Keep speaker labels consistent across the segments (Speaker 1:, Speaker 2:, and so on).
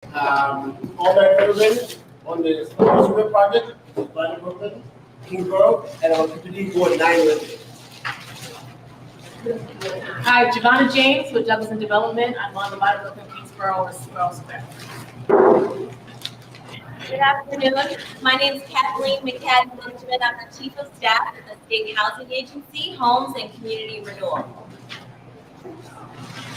Speaker 1: All that Brooklyn on the sewer project, Vital Brooklyn, Kingsborough, and I'm on PPD board 9 residents.
Speaker 2: Hi, Giovanna James with Douglas and Development. I'm on the Vital Brooklyn, Kingsborough, or Squirrel Square.
Speaker 3: Good afternoon. My name is Kathleen McCadden-Benjamin. I'm the Chief of Staff at the State Housing Agency, Homes and Community Renewal.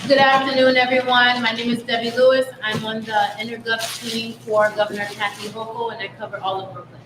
Speaker 2: Good afternoon, everyone. My name is Debbie Lewis. I'm on the intergov team for Governor Kathy Hochul, and I cover all of Brooklyn.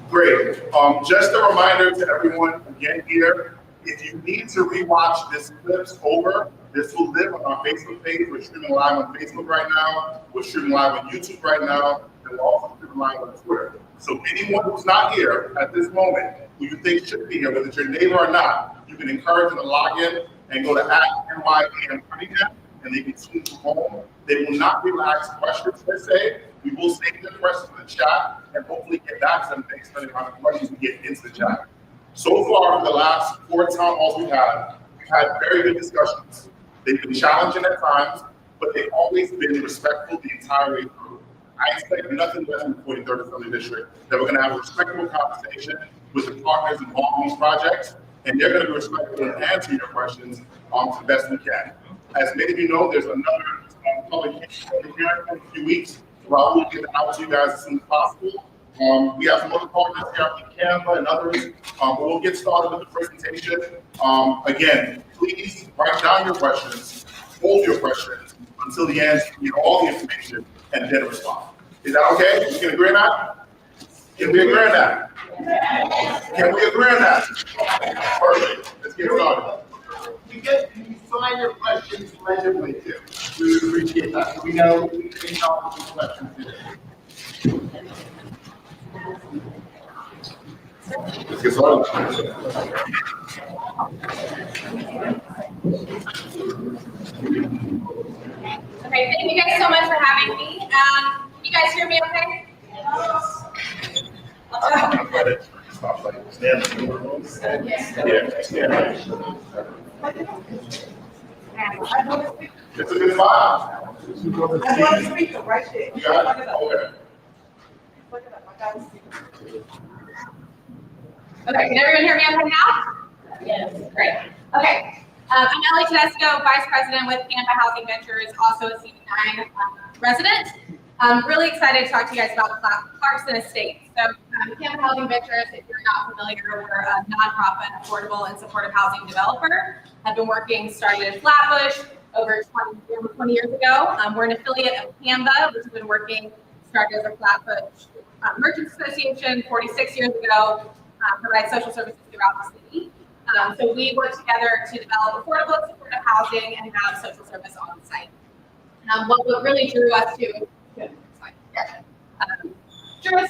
Speaker 4: Great. Just a reminder to everyone again here, if you need to rewatch this clips over, this will live on our Facebook page. We're streaming live on Facebook right now. We're streaming live on YouTube right now. And we're also streaming live on Twitter. So anyone who's not here at this moment, who you think should be here, whether it's your neighbor or not, you can encourage them to log in and go to @NYAM Cunningham, and they can tune from home. They will not be able to ask questions per se. We will save the questions in the chat and hopefully get back to them based on the amount of questions we get into the chat. So far, in the last 4 town halls we've had very good discussions. They've been challenging at times, but they've always been respectful the entire way through. I expect nothing less from the 43rd Assembly District, that we're gonna have a respectful conversation with the partners involved in these projects, and they're gonna be respectful and answer your questions to the best we can. As many of you know, there's another public hearing in a few weeks, where I will get it out to you guys as soon as possible. We have some other partners here like Canva and others, but we'll get started with the presentation. Again, please write down your questions, hold your questions until the end, so you get all the information and then respond. Is that okay? We can agree on that? Can we agree on that? Can we agree on that? Perfect. Let's get started.
Speaker 1: You sign your questions legibly too. We would appreciate that. We know we can help with these questions today.
Speaker 4: Let's get started.
Speaker 3: Okay, thank you guys so much for having me. Can you guys hear me okay?
Speaker 4: It's a good file.
Speaker 5: I want to speak right there.
Speaker 4: You got it? Okay.
Speaker 3: Okay, can everyone hear me okay now? Yes. Great. Okay. I'm Ellie Tedesco, Vice President with Tampa Housing Ventures, also a CV9 resident. I'm really excited to talk to you guys about Clarkson Estates. So Tampa Housing Ventures, if you're not familiar, we're a nonprofit, affordable, and supportive housing developer. I've been started in Flatbush over 20 years ago. We're an affiliate of Canva, which has been started as a Flatbush Merchants Association 46 years ago, provides social services throughout the city. So we work together to develop affordable and supportive housing and have social service on site. What really drew us to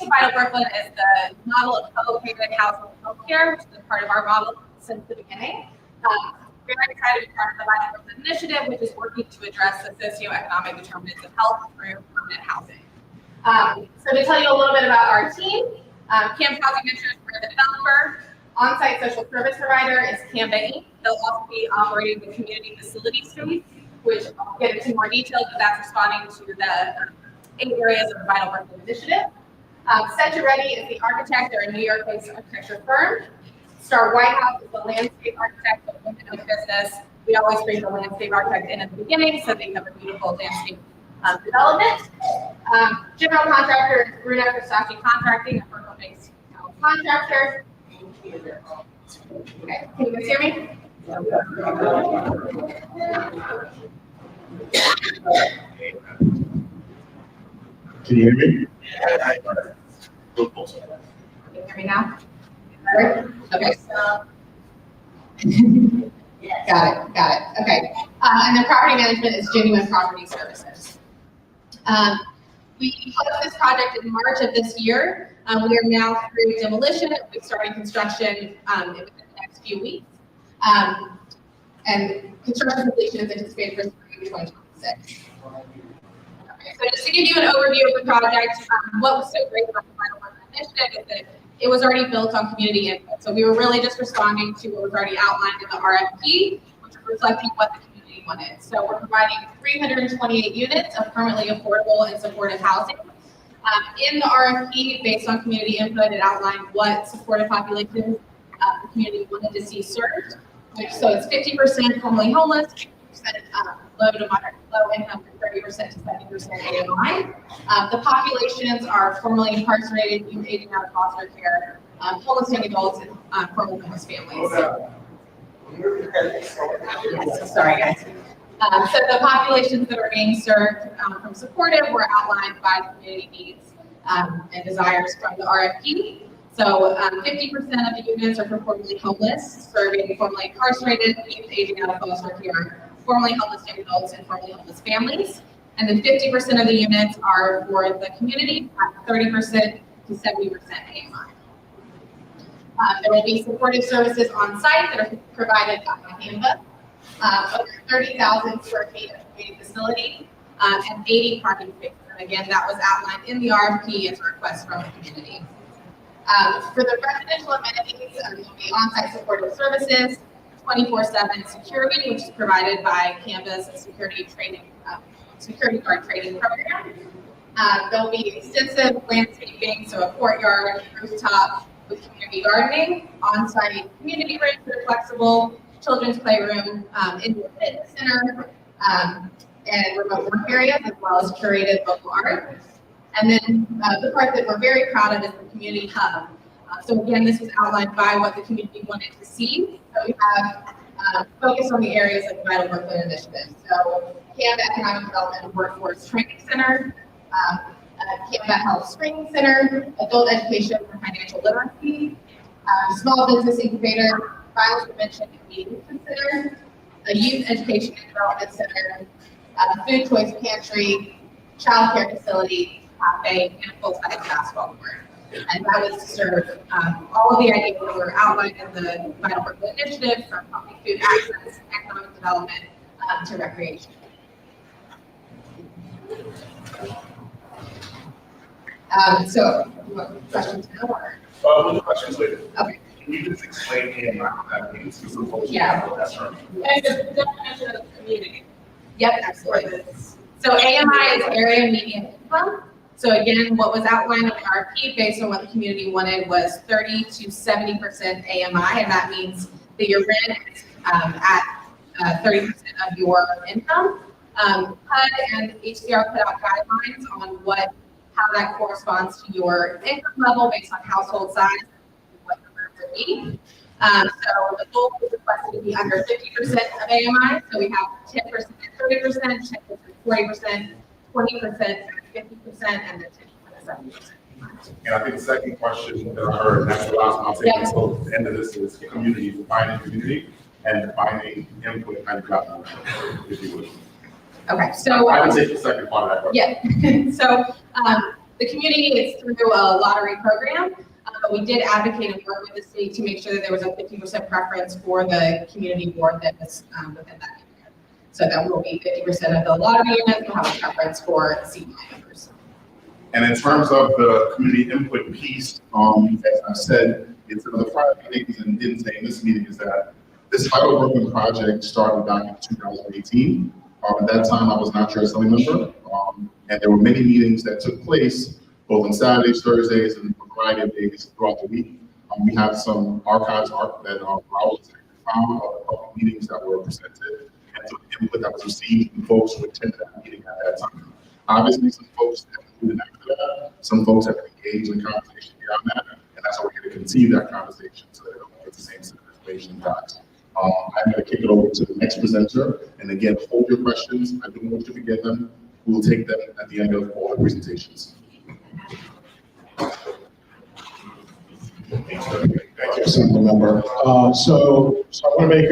Speaker 3: Vital Brooklyn is the model of co-located housing and healthcare, which has been part of our model since the beginning. We're very excited to be part of the Vital Brooklyn Initiative, which is working to address the socioeconomic determinants of health through permanent housing. So to tell you a little bit about our team, Camp Housing Ventures, we're the developer. On-site social service provider is Canva Inc. They'll also be operating the community facility suite, which I'll get into more details, but that's responding to the 8 areas of the Vital Brooklyn Initiative. Century Ready is the architect. They're a New York-based architecture firm. Star White House is the landscape architect of women-owned business. We always bring the landscape architect in at the beginning, so they have a beautiful landscape development. General contractor is Bruno Versace Contracting, a Brooklyn-based contractor. Okay, can you guys hear me?
Speaker 4: Can you hear me?
Speaker 3: Can you hear me now? Okay. Got it. Okay. And then property management is Genuine Property Services. We closed this project in March of this year. We are now through demolition. We're starting construction within the next few weeks. And construction completion is anticipated for spring 2026. Okay, so just to give you an overview of the project, what was so great about the Vital Brooklyn Initiative is that it was already built on community input. So we were really just responding to what was already outlined in the RFP, which was reflecting what the community wanted. So we're providing 328 units of permanently affordable and supportive housing. In the RFP, based on community input, it outlined what supportive populations the community wanted to see served. So it's 50% formerly homeless, 50% low to moderate, low income, and 30% to 70% AMI. The populations are formerly incarcerated, youth aging out of foster care, homeless young adults, and formerly homeless families. Yes, sorry guys. So the populations that are being served from supportive were outlined by the community needs and desires from the RFP. So 50% of the units are for formerly homeless, serving formerly incarcerated, youth aging out of foster care, formerly homeless young adults, and formerly homeless families. And then 50% of the units are for the community at 30% to 70% AMI. There will be supportive services on site that are provided by Canva. Over 30,000 square feet of community facility and 80 parking spaces. And again, that was outlined in the RFP as a request from the community. For the residential amenities, there will be on-site supportive services, 24/7 security, which is provided by Canva's security guard training program. There will be extensive landscaping, so a courtyard, rooftop with community gardening, on-site community rooms that are flexible, children's playroom, indoor fitness center, and remote work areas, as well as curated local art. And then the part that we're very proud of is the community hub. So again, this was outlined by what the community wanted to see. So we have focused on the areas of the Vital Brooklyn Initiative. So Canva Economic Development and Workforce Training Center, Canva Health Screening Center, Adult Education for Financial Literacy, Small Business Incubator, Violence Prevention and Mediation Center, a Youth Education and Development Center, Food Choice Pantry, Child Care Facility, cafe, and a full-size basketball court. And that was to serve all of the ideas that were outlined in the Vital Brooklyn Initiative, from healthy food access, economic development, to recreation. So, questions now or?
Speaker 4: We'll do questions later.
Speaker 3: Okay.
Speaker 4: Can you just explain AMI what that means to some folks?
Speaker 3: Yeah.
Speaker 4: That's right.
Speaker 3: And the definition of community. Yep, absolutely. So AMI is area median income. So again, what was outlined in the RFP based on what the community wanted was 30 to 70% AMI, and that means that your rent is at 30% of your income. HUD and HCR put out guidelines on how that corresponds to your income level based on household size and what the rent would be. So the goal is requested to be under 50% of AMI. So we have 10% at 30%, 10% 40%, 20% at 50%, and then 10% at 70%.
Speaker 4: And I think the second question that I heard, and that's the last one I'll take until the end of this, is community, defining community and defining input and government, if you would.
Speaker 3: Okay, so
Speaker 4: I would take the second part of that question.
Speaker 3: yeah. So the community is through a lottery program, but we did advocate and work with the state to make sure that there was a 50% preference for the community board that was within that area. So that will be 50% of the lottery units will have a preference for CDI members.
Speaker 4: And in terms of the community input piece, as I said, it's one of the prior meetings and didn't say in this meeting, is that this Vital Brooklyn project started back in 2018. At that time, I was not your Assemblymember, and there were many meetings that took place, both on Saturdays, Thursdays, and a variety of days throughout the week. We have some archives that Raul found of public meetings that were presented and some input that was received from folks who attended that meeting at that time. Obviously, some folks have included after that. Some folks have engaged in conversation beyond that, and that's why we're going to continue that conversation so that everyone gets the same set of information and facts. I'm going to kick it over to the next presenter, and again, hold your questions. I don't want you to forget them. We will take them at the end of all the presentations.
Speaker 6: Thank you, Assemblymember. So I want to make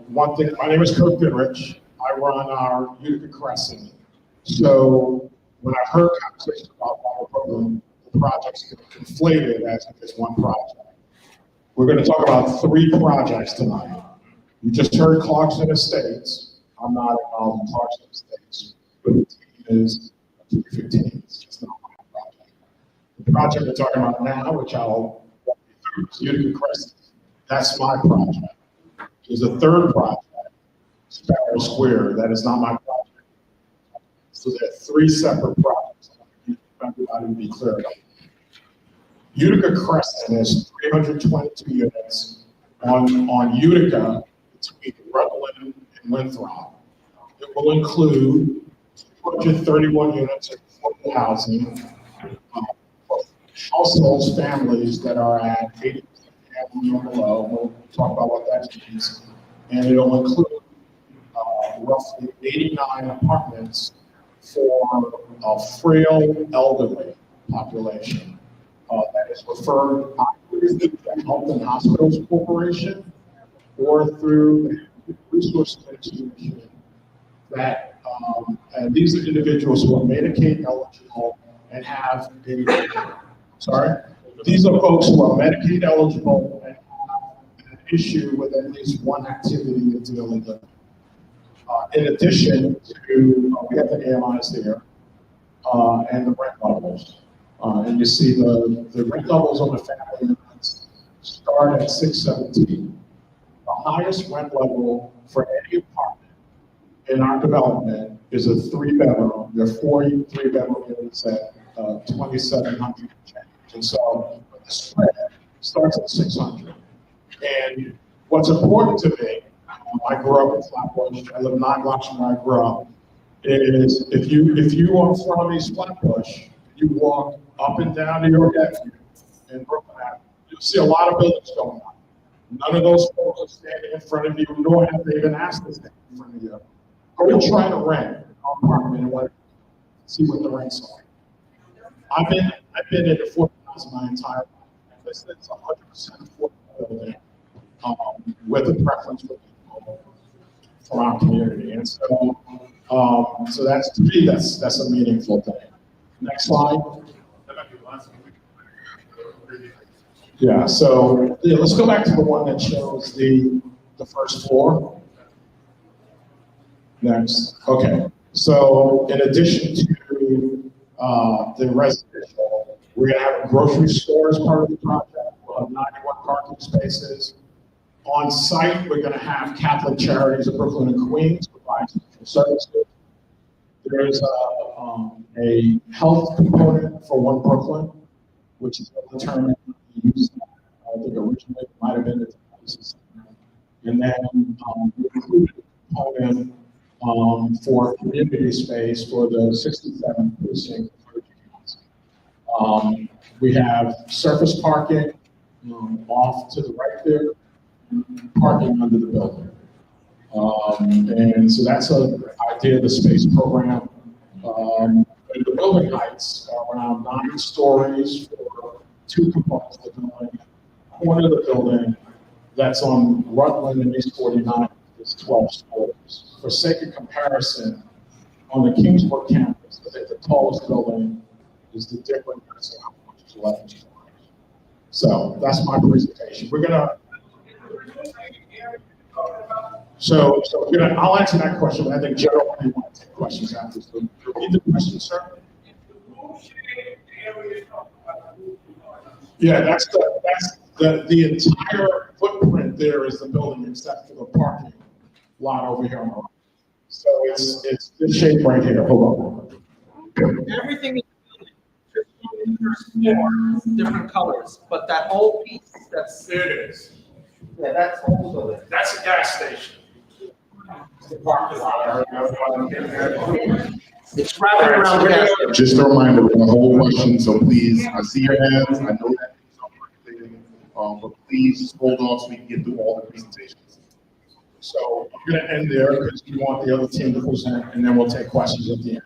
Speaker 6: one thing. My name is Kirk Goodrich. I run our Utica Crescent. So when I heard conversation about Vital Brooklyn, the projects get conflated as if it's one project. We're going to talk about 3 projects tonight. You just heard Clarkson Estates. I'm not involved in Clarkson Estates, but the team is 315. It's just not my project. The project we're talking about now, which I'll walk you through, is Utica Crescent. That's my project. There's a third project, Sparrow Square. That is not my project. So there are three separate projects. I want everybody to be clear about it. Utica Crescent is 322 units on Utica between Rutland and Winthrop. It will include 231 units of affordable housing for households, families that are at 80% family or below. We'll talk about what that means. And it'll include roughly 89 apartments for a frail elderly population that is referred either through the Health and Hospitals Corporation or through the Resource Institution. That and these are individuals who are Medicaid eligible and have these are folks who are Medicaid eligible and have an issue with at least one activity of daily living. In addition to, we have the AMIs there and the rent levels. And you see the rent levels on the family units start at 617. The highest rent level for any apartment in our development is a 3-bedroom. There are 40 3-bedroom units at 2,700 change. And so the spread starts at 600. And what's important to me, I grew up in Flatbush. I live 9 blocks from where I grew up. Is if you are from East Flatbush, you walk up and down New York Avenue in Brooklyn Avenue, you'll see a lot of buildings going on. None of those folks are standing in front of you, nor have they been asked to stand in front of you. Go and try to rent an apartment and see what the rents are. I've been in the 40,000 my entire life. It's 100% affordable building with a preference for people from our community, and so that's, to me, that's a meaningful thing. Next slide. Yeah. So let's go back to the one that shows the first floor. Next. Okay. So in addition to the residential, we're going to have a grocery store as part of the project. We'll have 91 parking spaces. On site, we're going to have Catholic Charities of Brooklyn and Queens provide services. There's a health component for One Brooklyn, which is a term we used. I think originally it might have been the dialysis center. And then we included a component for community space for the 67th precinct. We have surface parking off to the right there, parking under the building. And so that's an idea of the space program. The building heights are around 9 stories for 2 components of the building. Corner of the building that's on Rutland and East 49 is 12 stories. For sake of comparison, on the Kingsbrook campus, I think the tallest building is the different nursing home, which is 11 stories. So that's my presentation. We're gonna. So I'll answer that question, but I think Gerald may want to take questions after. So repeat the question, sir. Yeah, that's the entire footprint there is the building except for the parking lot over here on the right. So it's this shape right here. Hold on.
Speaker 7: Everything in the floor, different colors, but that whole piece that's.
Speaker 6: It is.
Speaker 7: Yeah, that's also it.
Speaker 6: That's a gas station. It's the parking lot.
Speaker 7: It's wrapping around the gas station.
Speaker 4: Just a reminder, we're gonna hold questions, so please, I see your hands, I know that things are working, but please hold on so we can get through all the presentations.
Speaker 6: So I'm gonna end there because we want the other team to present, and then we'll take questions at the end.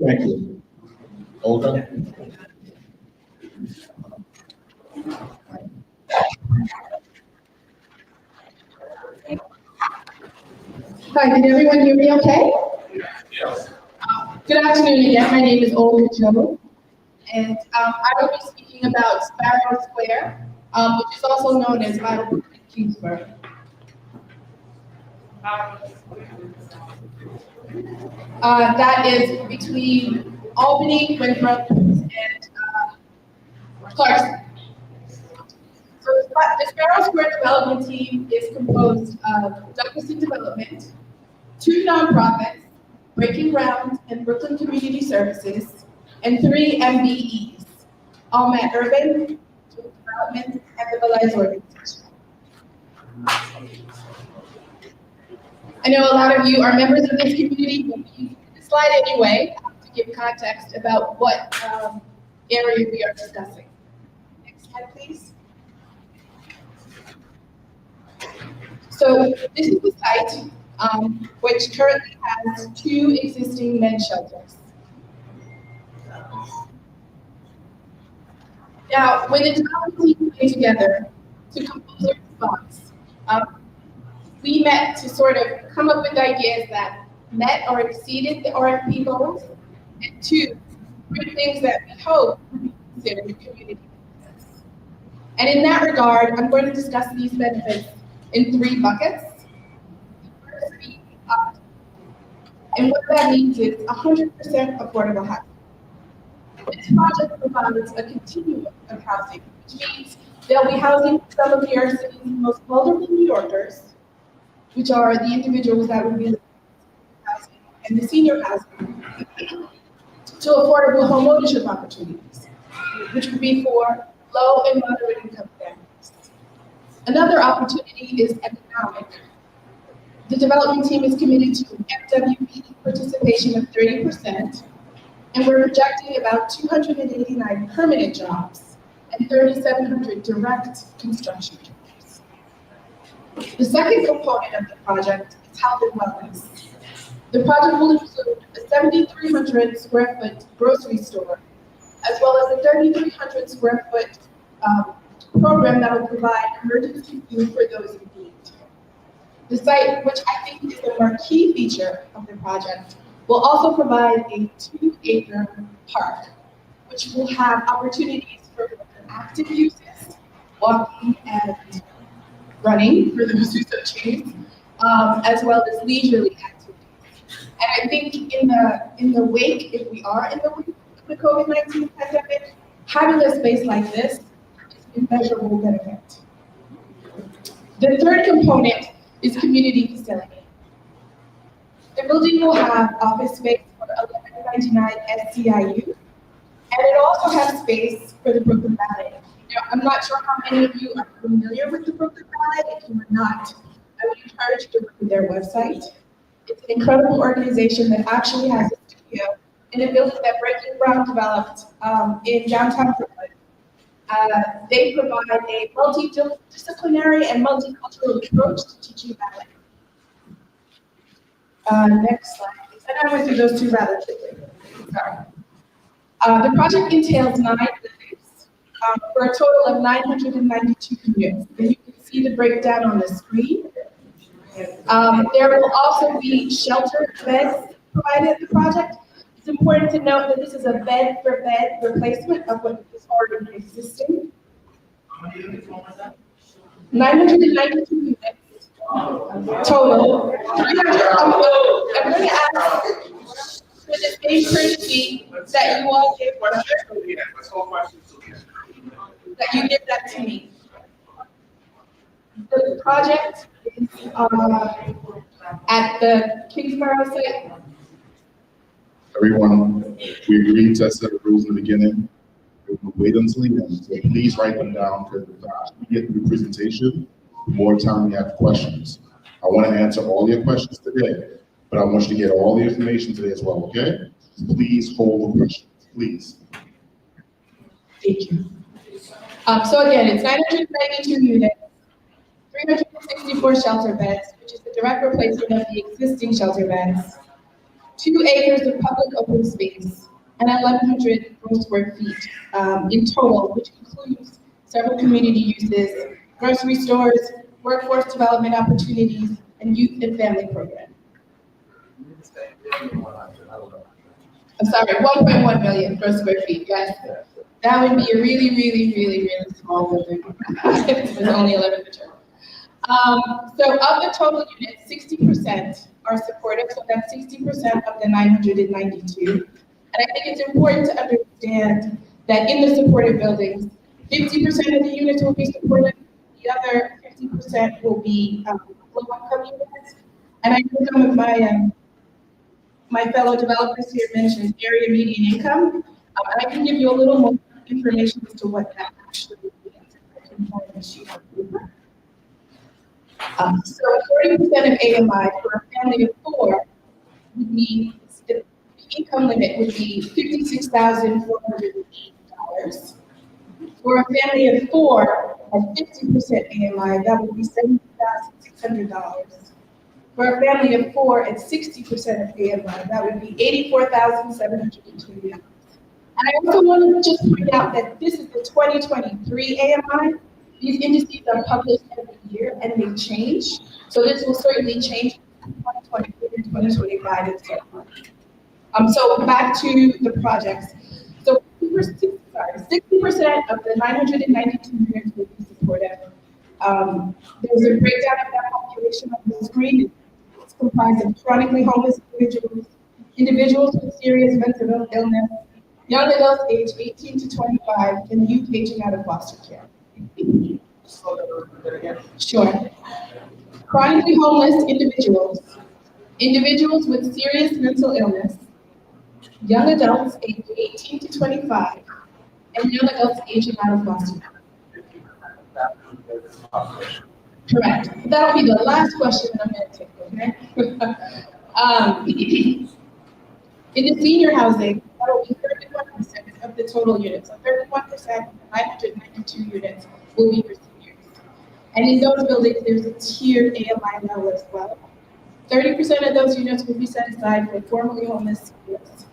Speaker 6: Thank you. Olga?
Speaker 8: Hi, can everyone hear me okay?
Speaker 6: Yes.
Speaker 8: Good afternoon again. My name is Olga Cho, and I will be speaking about Sparrow Square, which is also known as Vital Kingsburg. That is between Albany, Winthrop, and Clarkson. So the Sparrow Square development team is composed of Douglaston Development, 2 nonprofits, Breaking Ground and Brooklyn Community Services, and 3 MBEs, Almat Urban, Development, and the Belize Organization. I know a lot of you are members of this community, but we use this slide anyway to give context about what area we are discussing. Next slide, please. So this is the site, which currently has 2 existing men's shelters. Now, when the development team came together to compose a response, we met to sort of come up with ideas that met or exceeded the RFP goals, and 2, 3 things that we hope would be considered community benefits. And in that regard, I'm going to discuss these benefits in 3 buckets. The first being optimal. And what that means is 100% affordable housing. This project provides a continuum of housing, which means they'll be housing some of New York City's most vulnerable New Yorkers, which are the individuals that would be living in housing and the senior housing, to affordable home ownership opportunities, which would be for low and moderate income families. Another opportunity is economic. The development team is committed to FWP participation of 30%, and we're projecting about 289 permanent jobs and 3,700 direct construction jobs. The second component of the project is health and wellness. The project will include a 7,300 square foot grocery store, as well as a 3,300 square foot program that will provide emergency food for those in need. The site, which I think is the marquee feature of the project, will also provide a 2-acre park, which will have opportunities for active uses, walking and running for those who so choose, as well as leisurely activities. And I think in the wake, if we are in the wake of the COVID-19 pandemic, having a space like this is an immeasurable benefit. The third component is community facility. The building will have office space for 1199 SCIU, and it also has space for the Brooklyn Ballet. Now, I'm not sure how many of you are familiar with the Brooklyn Ballet. If you are not, I would encourage you to look at their website. It's an incredible organization that actually has a studio in a building that Breaking Ground developed in downtown Brooklyn. They provide a multidisciplinary and multicultural approach to teaching ballet. Next slide, please. And I went through those 2 rather quickly. Sorry. The project entails 9 buildings for a total of 992 units. And you can see the breakdown on the screen. There will also be shelter beds provided at the project. It's important to note that this is a bed-for-bed replacement of what is already existing. 992 units. Total. I'm going to ask for the same courtesy that you all gave. That you give that to me. The project is at the Kingsborough site.
Speaker 4: Everyone, we agreed to a set of rules in the beginning. We'll wait until the end, so please write them down, because the faster we get through the presentation, the more time we have questions. I want to answer all your questions today, but I want you to get all the information today as well, okay? So please hold the questions, please.
Speaker 8: Thank you. So again, it's 992 units, 364 shelter beds, which is the direct replacement of the existing shelter beds, 2 acres of public open space, and 1,100 gross square feet in total, which includes several community uses, grocery stores, workforce development opportunities, and youth and family programs. I'm sorry, 1.1 million gross square feet, yes. That would be a really, really, really, really small building. It was only 11 mature. So of the total units, 60% are supportive, so that's 60% of the 992. And I think it's important to understand that in the supportive buildings, 50% of the units will be supportive, the other 50% will be low-income units, And I know some of my fellow developers here mentioned area median income. And I can give you a little more information as to what that actually means. I can find the sheet of paper. So 40% of AMI for a family of 4 would be, the income limit would be $56,408. For a family of 4 at 50% AMI, that would be $70,600. For a family of 4 at 60% of AMI, that would be $84,720. And I also want to just point out that this is the 2023 AMI. These indices are published every year and they change. So this will certainly change in 2023 and 2025 and so on. So back to the projects. So 60% of the 992 units will be supported. There's a breakdown of that population on the screen. It's comprised of chronically homeless individuals, individuals with serious mental illness, young adults aged 18 to 25, and youth aging out of foster care. Sure. Chronically homeless individuals, individuals with serious mental illness, young adults aged 18 to 25, and young adults aging out of foster care. Correct. That'll be the last question that I'm going to take, okay? In the senior housing, that'll be 31% of the total units. So 31% of the 992 units will be for seniors. And in those buildings, there's a tiered AMI level as well. 30% of those units will be set aside for formerly homeless seniors.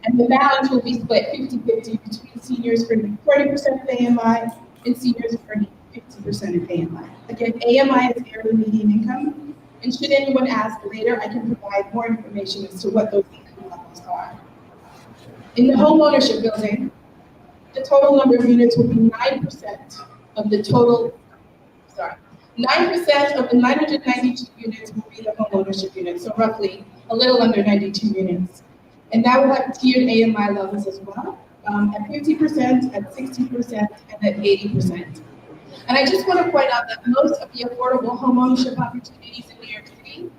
Speaker 8: And the balance will be split 50-50 between seniors earning 40% of AMI and seniors earning 50% of AMI. Again, AMI is area median income. And should anyone ask later, I can provide more information as to what those income levels are. In the home ownership building, the total number of units will be 9% of the total, 9% of the 992 units will be the home ownership units, so roughly a little under 92 units. And that will have tiered AMI levels as well, at 50%, at 60%, and at 80%. And I just want to point out that most of the affordable home ownership opportunities in New York City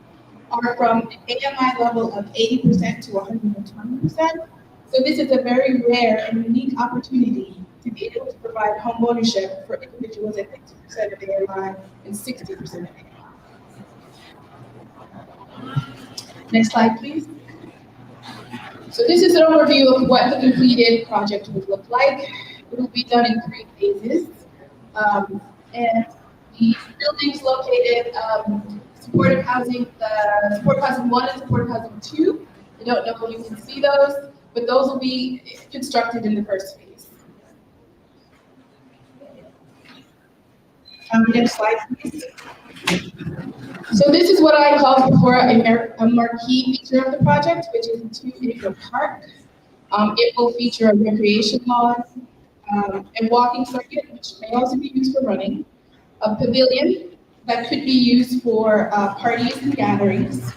Speaker 8: are from an AMI level of 80% to 120%. So this is a very rare and unique opportunity to be able to provide home ownership for individuals at 50% of AMI and 60% of AMI. Next slide, please. So this is an overview of what the completed project would look like. It will be done in 3 phases. And the buildings located, supportive housing 1 and supportive housing 2. I don't know if you can see those, but those will be constructed in the first phase. Next slide, please. So this is what I called before a marquee feature of the project, which is a 2-acre park. It will feature a recreation lawn, and walking circuit, which may also be used for running, a pavilion that could be used for parties and gatherings,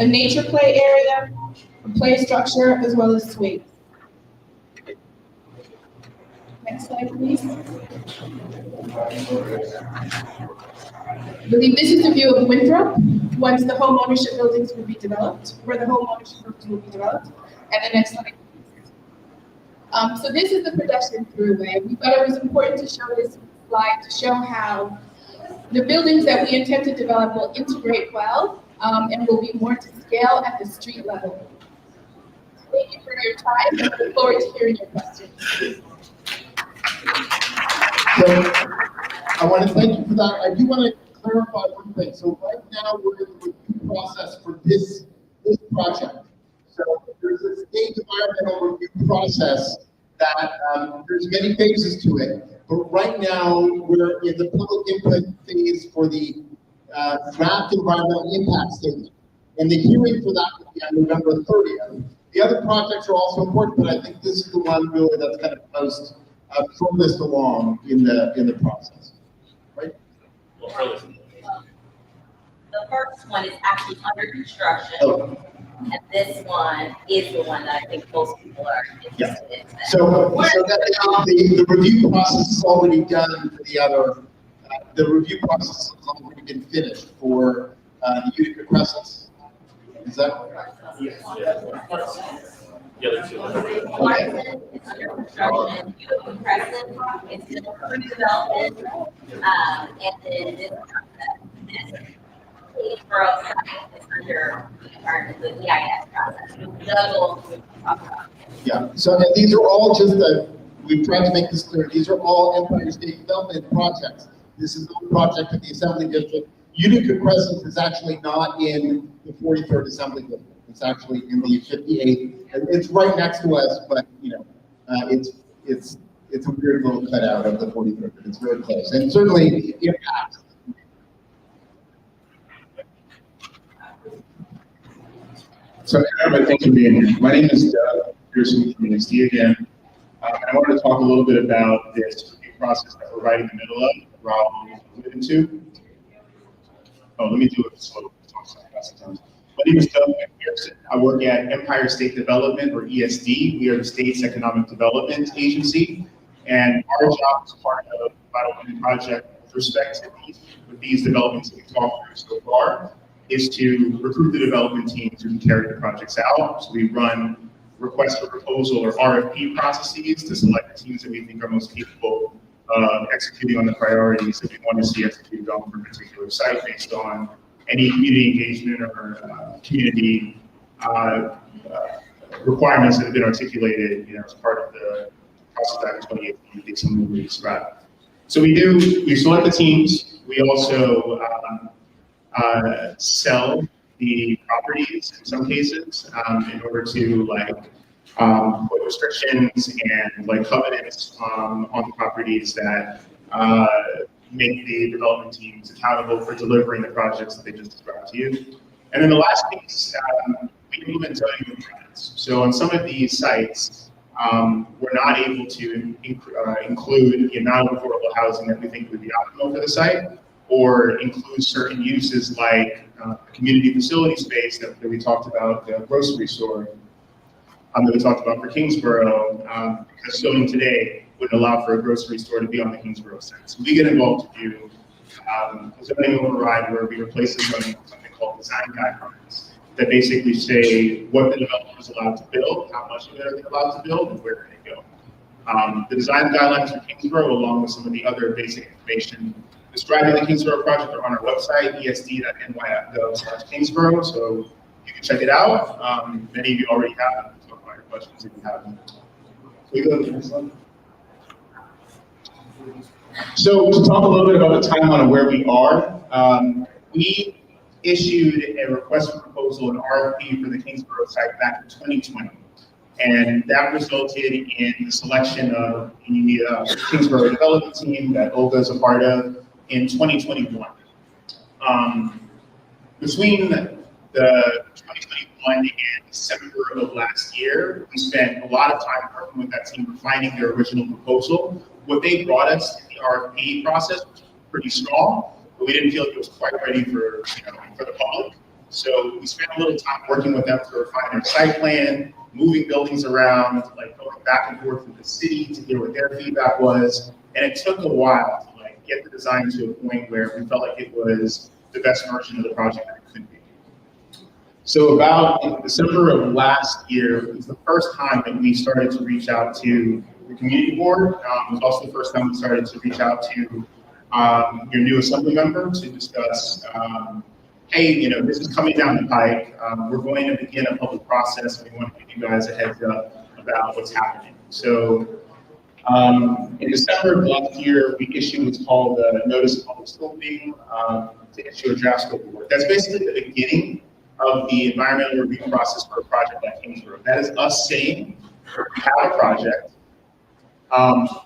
Speaker 8: a nature play area, a play structure, as well as swings. Next slide, please. I believe this is the view of Winthrop once the home ownership buildings will be developed, where the home ownership buildings will be developed. And the next slide. So this is the pedestrian throughway. We thought it was important to show this slide to show how the buildings that we intend to develop will integrate well and will be more to scale at the street level. Thank you for your time. I look forward to hearing your questions.
Speaker 1: So I want to thank you for that. I do want to clarify one thing. So right now we're in the review process for this project. So there's a state environmental review process that there's many phases to it. But right now we're in the public input phase for the draft environmental impact statement. And the hearing for that will be on November 30th. The other projects are also important, but I think this is the one really that's kind of most furthest along in the process. Right?
Speaker 9: The first one is actually under construction.
Speaker 1: Oh.
Speaker 9: And this one is the one that I think most people are interested in.
Speaker 1: So that the review process is already done for the other. The review process has already been finished for the Utica Crescents. Is that?
Speaker 9: Yes. Martin is under construction, Utica Crescent is still under development, and then this Borough site is under the EIS process. Doug will talk about.
Speaker 1: Yeah, so and these are all just we've tried to make this clear, these are all Empire State Development projects. This is a project in the Assembly District. Utica Crescent is actually not in the 43rd Assembly District. It's actually in the 58th. And it's right next to us, but you know, it's a weird little cutout of the 43rd, but it's very close. And certainly impacts.
Speaker 10: So everybody, thanks for being here. My name is Doug Pearson from NXT again. I wanted to talk a little bit about this review process that we're right in the middle of. Rob alluded to. Oh, let me do it slow. My name is Doug Pearson. I work at Empire State Development, or ESD. We are the state's economic development agency, and our job as part of the Vital Project with respect to these developments that we've talked through so far is to recruit the development teams who can carry the projects out. So we run request for proposal or RFP processes to select the teams that we think are most capable of executing on the priorities that we want to see executed on for a particular site based on any community engagement or community requirements that have been articulated, as part of the process back in 2018. I think some of we described. So we select the teams. We also sell the properties in some cases in order to put restrictions and covenants on the properties that make the development teams accountable for delivering the projects that they just described to you. And then the last piece, we implement zoning plans. So on some of these sites, we're not able to include the amount of affordable housing that we think would be optimal for the site, or include certain uses like community facility space that we talked about, the grocery store that we talked about for Kingsborough, because zoning today wouldn't allow for a grocery store to be on the Kingsborough site. So we get involved to do a zoning override where we replace the zoning with something called design guidelines that basically say what the developer is allowed to build, how much of it are they allowed to build, and where they go. The design guidelines for Kingsborough, along with some of the other basic information describing the Kingsborough project, are on our website, esd.ny.gov/Kingsborough, so you can check it out. Many of you already have. Talk about your questions if you have them. Can we go to the next slide? So to talk a little bit about the timeline of where we are, we issued a request for proposal, an RFP for the Kingsborough site back in 2020. And that resulted in the selection of the Kingsborough development team that Olga is a part of in 2021. Between the 2021 and December of last year, we spent a lot of time working with that team refining their original proposal. What they brought us in the RFP process was pretty strong, but we didn't feel like it was quite ready for the public. So we spent a little time working with them to refine their site plan, moving buildings around, going back and forth with the city to hear what their feedback was. And it took a while to get the design to a point where we felt like it was the best version of the project that it could be. So about in December of last year, it was the first time that we started to reach out to the community board. It was also the first time we started to reach out to your new assembly member to discuss, hey, this is coming down the pike. We're going to begin a public process. We want to give you guys a heads up about what's happening. So in December of last year, we issued what's called a notice of public scoping to issue a draft scope of work. That's basically the beginning of the environmental review process for a project like Kingsborough. That is us saying, we have a project.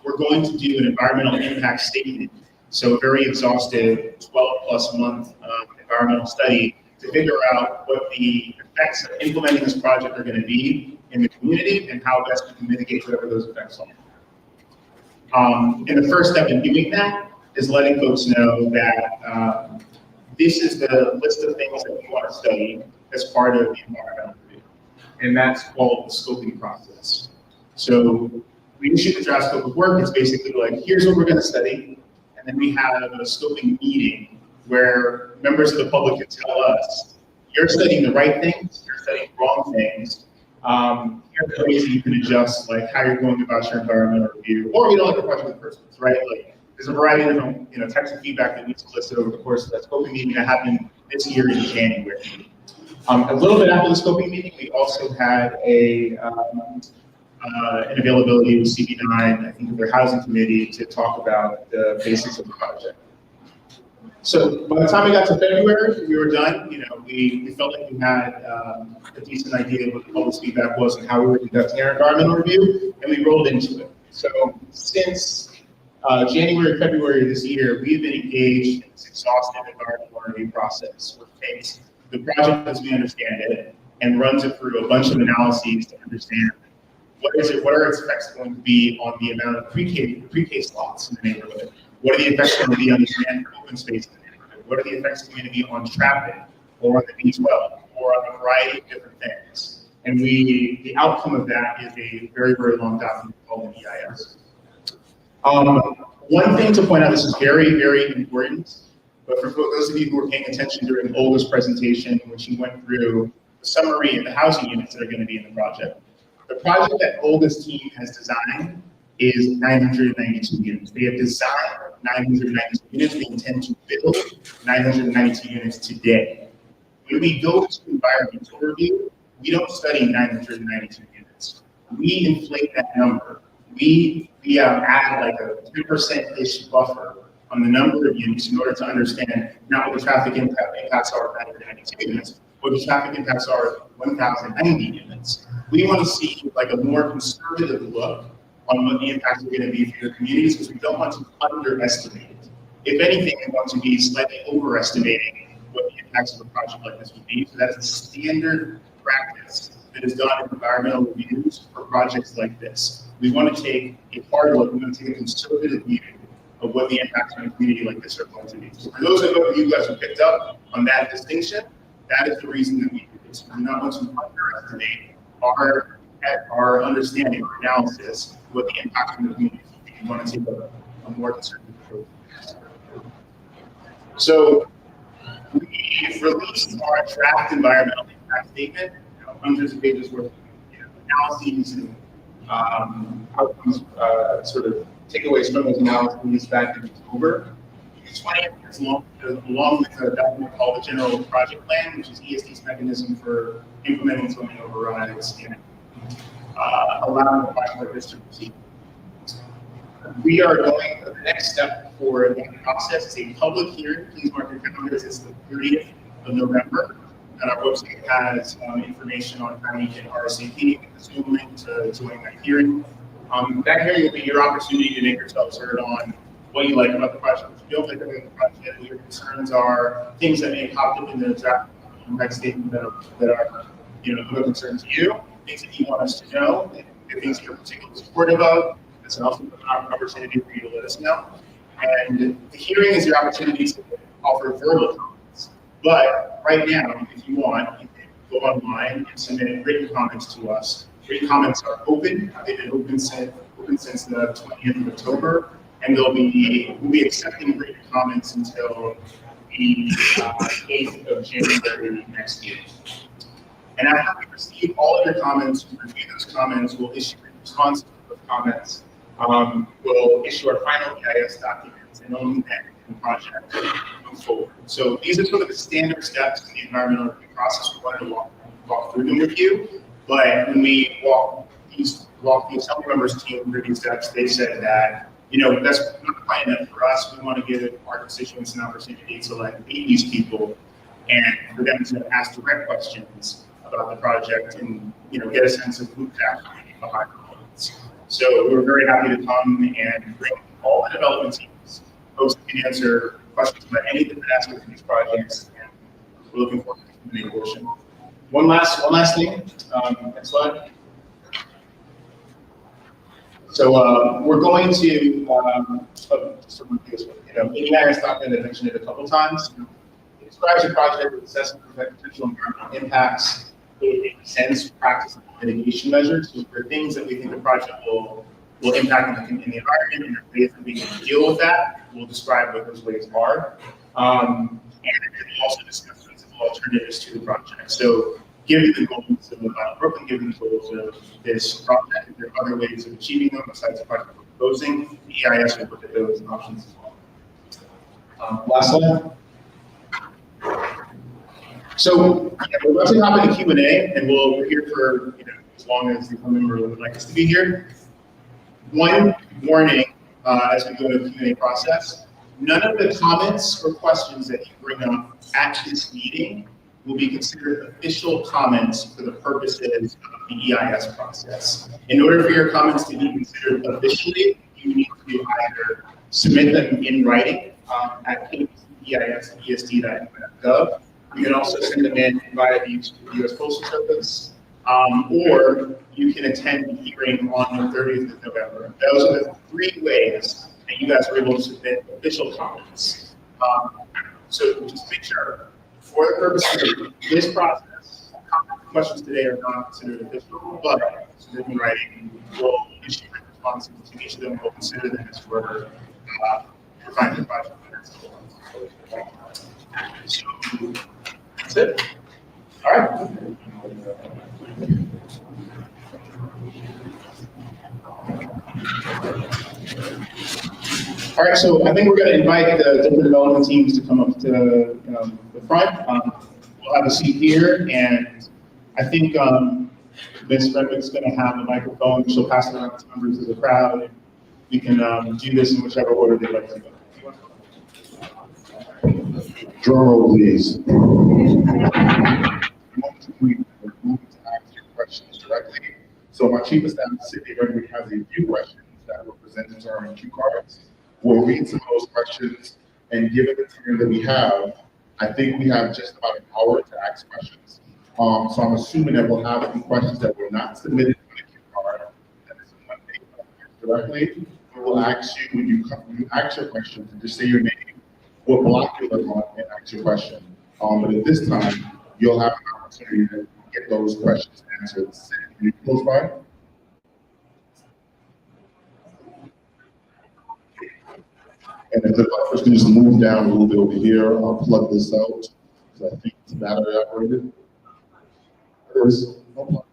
Speaker 10: We're going to do an environmental impact statement. So a very exhaustive 12+ month environmental study to figure out what the effects of implementing this project are going to be in the community and how best we can mitigate whatever those effects are. And the first step in doing that is letting folks know that this is the list of things that we want to study as part of the environmental review. And that's called the scoping process. So we issue the draft scope of work. It's basically here's what we're going to study. And then we have a scoping meeting where members of the public can tell us, you're studying the right things, you're studying wrong things. Here's ways that you can adjust, like how you're going about your environmental review, or you don't like the project in the first place, right? Like, there's a variety of different, types of feedback that needs to listed over the course of that scoping meeting that happened this year in January. A little bit after the scoping meeting, we also had an availability with CB9, I think, of their housing committee to talk about the basics of the project. So by the time we got to February, we were done. We felt like we had a decent idea of what the public's feedback was and how we were conducting our environmental review, and we rolled into it. So since January, February of this year, we've been engaged in this exhaustive environmental review process, which takes the project as we understand it and runs it through a bunch of analyses to understand what are its effects going to be on the amount of pre-K slots in the neighborhood? What are the effects going to be on the demand for open space in the neighborhood? What are the effects going to be on traffic or on the B12 or on a variety of different things? And the outcome of that is a very, very long document called the EIS. One thing to point out, this is very, very important, but for those of you who were paying attention during Olga's presentation, when she went through the summary of the housing units that are going to be in the project that Olga's team has designed is 992 units. They have designed 992 units. They intend to build 992 units today. When we go to environmental review, we don't study 992 units. We inflate that number. We add like a 2%-ish buffer on the number of units in order to understand not what the traffic impacts are of 992 units, what the traffic impacts are of 1,090 units. We want to see like a more conservative look on what the impacts are going to be for your communities, because we don't want to underestimate it. If anything, we want to be slightly overestimating what the impacts of a project like this would be. So that's a standard practice that is done in environmental reviews for projects like this. We want to take a hard look, we want to take a conservative view of what the impacts on a community like this are going to be. So for those of you guys who picked up on that distinction, that is the reason that we do this. We do not want to underestimate our understanding or analysis of what the impact on the community is. We want to take a more conservative approach. So we've released our draft environmental impact statement, hundreds of pages worth of analyses and outcomes, sort of takeaways from those analyses back in October. It's 20 years long, along with a document called the General Project Plan, which is ESD's mechanism for implementing zoning overrides and allowing a project like this to proceed. We are going, the next step for that process is a public hearing. Please mark your calendars, it's the 30th of November. And our website has information on how you can RSVP, the Zoom link to join that hearing. That hearing will be your opportunity to make yourselves heard on what you like about the project, what you don't like about the project, what your concerns are, things that may pop up in the draft impact statement that are of concern to you, things that you want us to know, things that you're particularly supportive of. It's also an opportunity for you to let us know. And the hearing is your opportunity to offer verbal comments. But right now, if you want, you can go online and submit written comments to us. Written comments are open. They've been open since the 20th of October. And we'll be accepting written comments until the 8th of January next year. And after we receive all of your comments, we review those comments, we'll issue responses to those comments. We'll issue our final EIS documents, and only then the project moves forward. So these are sort of the standard steps in the environmental review process. We wanted to walk through them with you, but when we walk the Assemblymembers team through these steps, they said that that's not quite enough for us. We want to give our constituents an opportunity to meet these people and for them to ask direct questions about the project and get a sense of who's actually behind the plans. So we were very happy to come and bring all the development teams, folks that can answer questions about any different aspects of these projects, and we're looking forward to the portion. One last thing. Next slide. So we're going to EIS document, I mentioned it a couple times. It describes a project with assessment of potential environmental impacts. It sends practice and mitigation measures. So for things that we think the project will impact in the environment and the ways that we can deal with that, we'll describe what those ways are. And we'll also discuss principal alternatives to the project. So given the goals of Brooklyn, given the goals of this project, if there are other ways of achieving them besides the project we're proposing, the EIS will look at those options as well.
Speaker 6: Last slide.
Speaker 10: So we're about to hop into Q&A, and we're here for as long as the member would like us to be here. One warning as we go to the Q&A process: none of the comments or questions that you bring up at this meeting will be considered official comments for the purposes of the EIS process. In order for your comments to be considered officially, you need to either submit them in writing at eis@esd.gov. You can also send them in via the U.S. Postal Service, or you can attend the hearing on the 30th of November. Those are the three ways that you guys are able to submit official comments. So just make sure, for the purposes of this process, questions today are not considered official, but submit in writing. We'll issue responses to each of them. We'll consider them as further refining the project. So that's it. All right. All right, so I think we're going to invite the different development teams to come up to the front. We'll have a seat here, and I think Ms. Frederick's going to have a microphone. She'll pass it around to members of the crowd. We can do this in whichever order they'd like to go.
Speaker 6: Drum roll, please.
Speaker 11: We move to ask your questions directly. So my chief of staff, Sydney Redwood, has a few questions that were presented to her in cue cards. We'll read some of those questions, and given the time that we have, I think we have just about an hour to ask questions. So I'm assuming that we'll have a few questions that were not submitted on the cue card, that is one day directly. We will ask you, when you ask your question, to just say your name, what block you live on, and ask your question. But at this time, you'll have an opportunity to get those questions answered. Can you close by? And if the developers can just move down a little bit over here, I'll plug this out, because I think it's battery operated. There is no plug.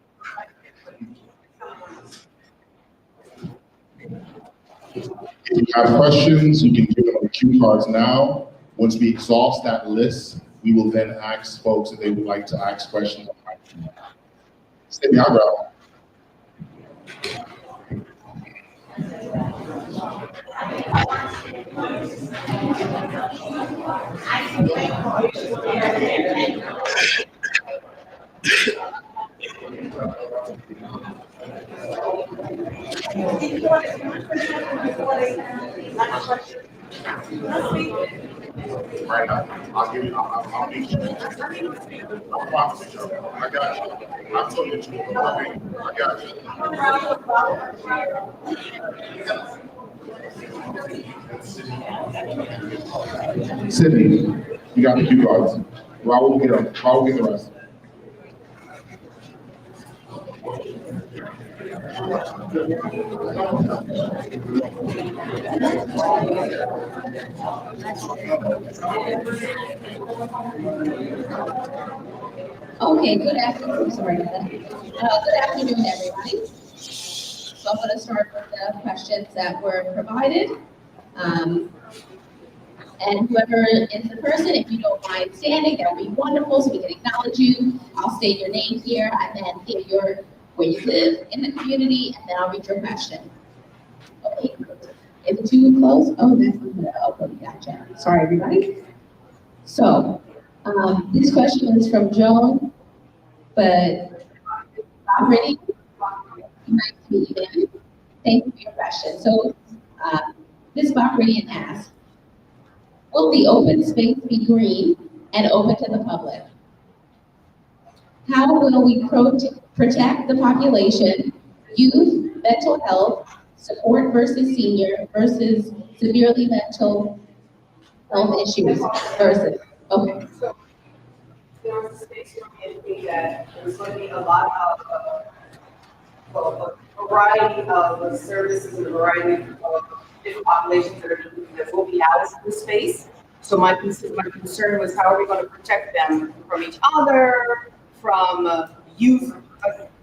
Speaker 11: If you have questions, you can give them the cue cards now. Once we exhaust that list, we will then ask folks if they would like to ask questions. Stay me, I'll grab. Right now, I'll give you, I'll make sure. I promise you, I got you. I told you to, I got you. Sydney, you got the cue cards. Raul will get up. Raul will get the rest.
Speaker 12: Okay, good afternoon. Sorry about that. Good afternoon, everybody. So I'm going to start with the questions that were provided. And whoever is the person, if you don't mind standing, that would be wonderful, so we can acknowledge you. I'll state your name here, and then give where you live in the community, and then I'll read your question. Okay. If it's too close, okay, gotcha. Sorry, everybody. So, this question is from Joan, but already, nice to meet you. Thank you for your question. So, Ms. Bahrain asked, will the open space be green and open to the public? How will we protect the population, youth, mental health, support versus senior versus severely mental health issues versus, okay.
Speaker 5: So there was a space community that there's going to be a lot of a variety of services and a variety of different populations that will be housed in the space. So my concern was how are we going to protect them from each other, from youth,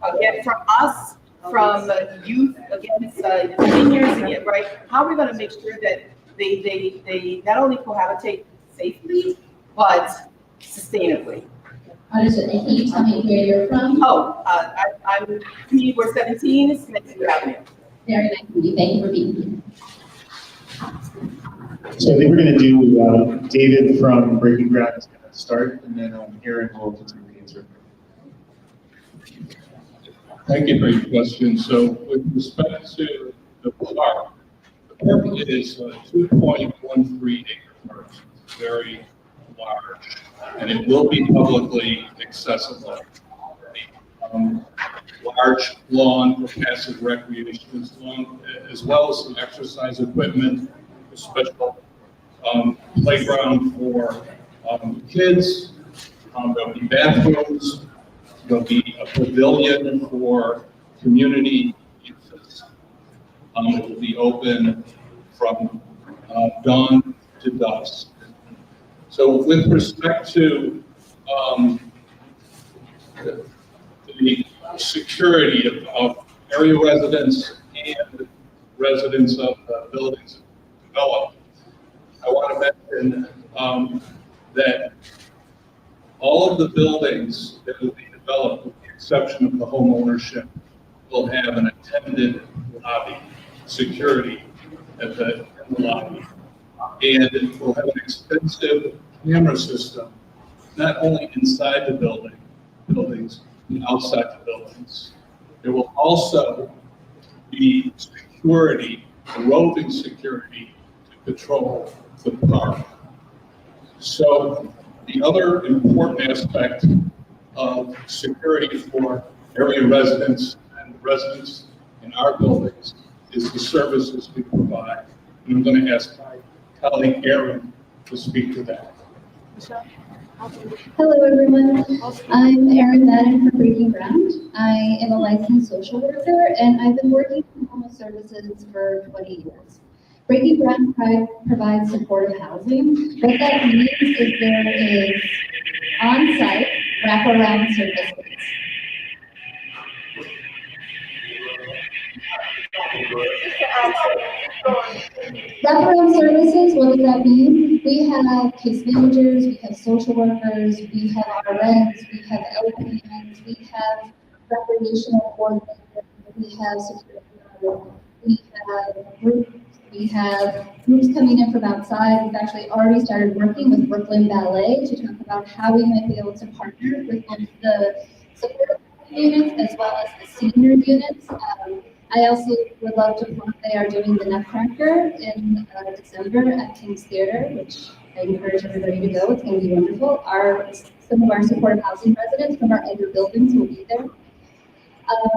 Speaker 5: again, from us, from youth against seniors, again, right? How are we going to make sure that they not only cohabitate safely, but sustainably?
Speaker 12: Understood. And can you tell me where you're from?
Speaker 5: Oh, I'm Community Board 17, Smithfield Avenue.
Speaker 12: Very nice to meet you. Thank you for being here.
Speaker 10: So I think we're gonna do, David from Breaking Ground is gonna start, and then Aaron will continue the answer.
Speaker 13: Thank you for your question. So with respect to the park is a 2.13 acre park, it's very large, and it will be publicly accessible. Large lawn for passive recreation, as well as some exercise equipment, a special playground for kids. There'll be bathrooms. There'll be a pavilion for community uses. It will be open from dawn to dusk. So with respect to the security of area residents and residents of buildings developed, I want to mention that all of the buildings that will be developed, with the exception of the home ownership, will have an attendant lobby, security in the lobby. And we'll have an extensive camera system, not only inside the buildings, and outside the buildings. There will also be security, roving security, to patrol the park. So the other important aspect of security for area residents and residents in our buildings is the services we provide. And I'm going to ask my colleague Aaron to speak to that.
Speaker 14: Hello, everyone. I'm Erin Madden from Breaking Ground. I am a licensed social worker, and I've been working in homeless services for 20 years. Breaking Ground provides supportive housing. What that means is there is on-site wraparound services. Wraparound services, what does that mean? We have case managers, we have social workers, we have RNs, we have LPNs, we have recreational coordinators, we have security guards, we have groups coming in from outside. We've actually already started working with Brooklyn Ballet to talk about how we might be able to partner with both the supportive units as well as the senior units. I also would love to plug they are doing the Nutcracker in December at King's Theater, which I encourage everybody to go. It's going to be wonderful. Some of our supportive housing residents from our other buildings will be there.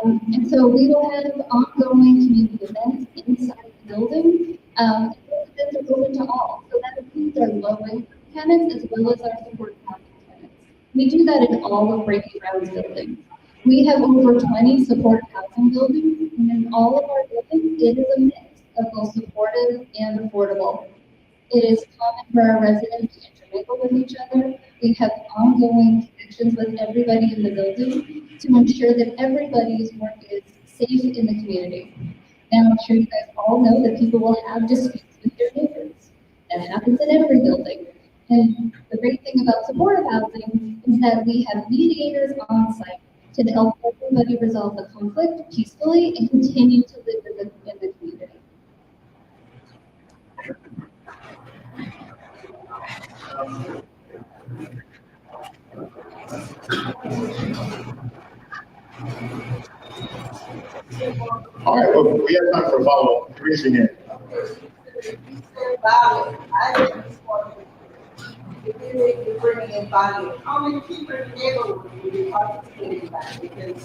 Speaker 14: And so we will have ongoing community events inside the building. Those events are open to all. So that includes our low-income tenants as well as our supportive housing tenants. We do that in all of Breaking Ground's buildings. We have over 20 supportive housing buildings, and in all of our buildings, it is a mix of both supportive and affordable. It is common for our residents to intermingle with each other. We have ongoing connections with everybody in the building to ensure that everybody's work is safe in the community. Now, I'm sure you guys all know that people will have disputes with their neighbors. That happens in every building. And the great thing about supportive housing is that we have mediators on site to help everybody resolve the conflict peacefully and continue to live in the community.
Speaker 11: All right, well, we have time for a follow-up. Raise your hand.
Speaker 5: I just want to bring in value. How many people in the neighborhood will be participating in that? Because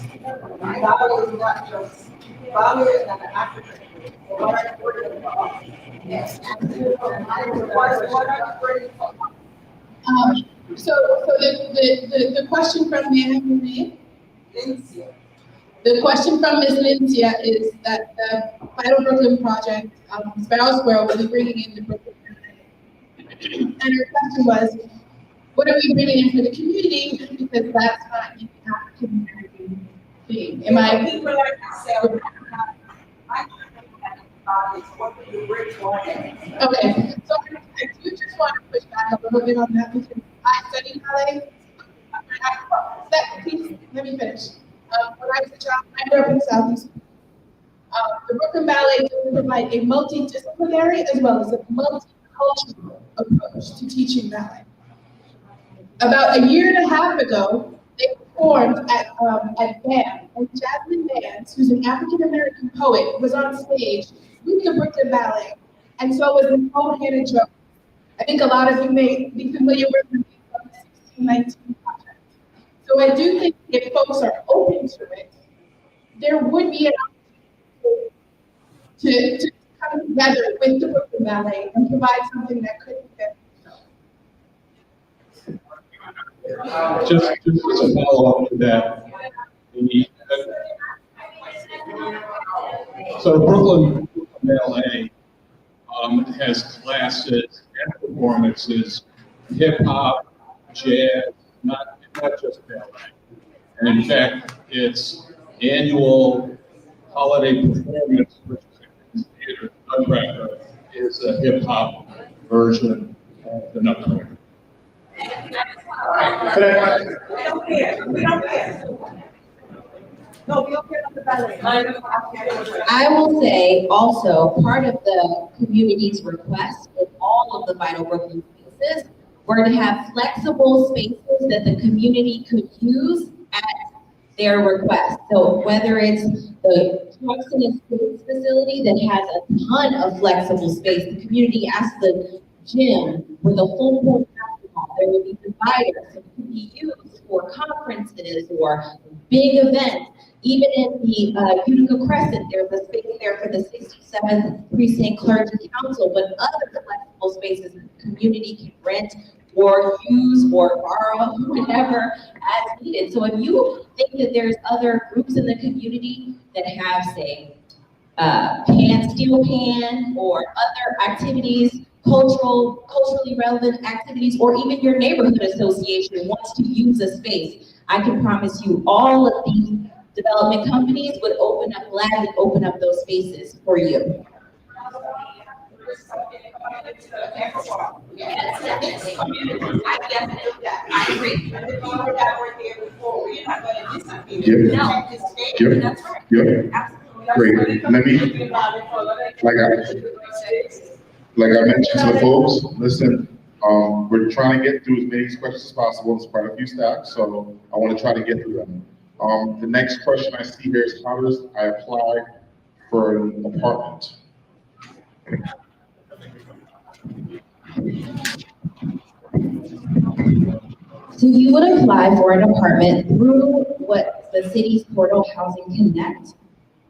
Speaker 5: value is not just value is not an African. What are you bringing about? Yes. What are you bringing about?
Speaker 8: So the question from me, the question from Ms. Lincia is that the Vital Brooklyn project, Sparrow Square, will be bringing in the Brooklyn And her question was, what are we bringing in for the community? Because that's not an African American thing. Am I?
Speaker 5: People like myself,
Speaker 8: Okay, so I do just want to push back a little bit on that because I studied ballet. Please, let me finish. When I was a child, I grew up in the Southeast. The Brooklyn Ballet does provide a multidisciplinary as well as a multicultural approach to teaching ballet. About a year and a half ago, they performed at BAM, and Jasmine Vance, who's an African-American poet, was on stage with the Brooklyn Ballet, and so was Nicole Hannah Jones. I think a lot of you may be familiar with the 1619 project. So I do think if folks are open to it, there would be an opportunity to come together with the Brooklyn Ballet and provide something that could fit.
Speaker 13: Just to follow up to that, so Brooklyn Ballet has classes and performances, hip hop, jazz, not just ballet. And in fact, its annual holiday performance, which is a theater Nutcracker, is a hip hop version of the Nutcracker.
Speaker 12: I will say also, part of the community's request with all of the Vital Brooklyn spaces were to have flexible spaces that the community could use at their request. So whether it's the Truxton Estates facility that has a ton of flexible space, the community asked the gym with a full court basketball, there would be dividers that could be used for conferences or big events. Even in the Utica Crescent, there's a space there for the 67th Precinct Clergy Council, but other flexible spaces that the community can rent or use or borrow whenever as needed. So if you think that there's other groups in the community that have, say, steel pan or other activities, culturally relevant activities, or even your neighborhood association wants to use a space, I can promise you all of these development companies would gladly open up those spaces for you.
Speaker 3: I agree.
Speaker 11: Great. Let me, like I mentioned to the folks, listen, we're trying to get through as many questions as possible. It's quite a few stacks, so I want to try to get through them. The next question I see here is, how does I apply for an apartment?
Speaker 12: So you would apply for an apartment through what the city's portal Housing Connect,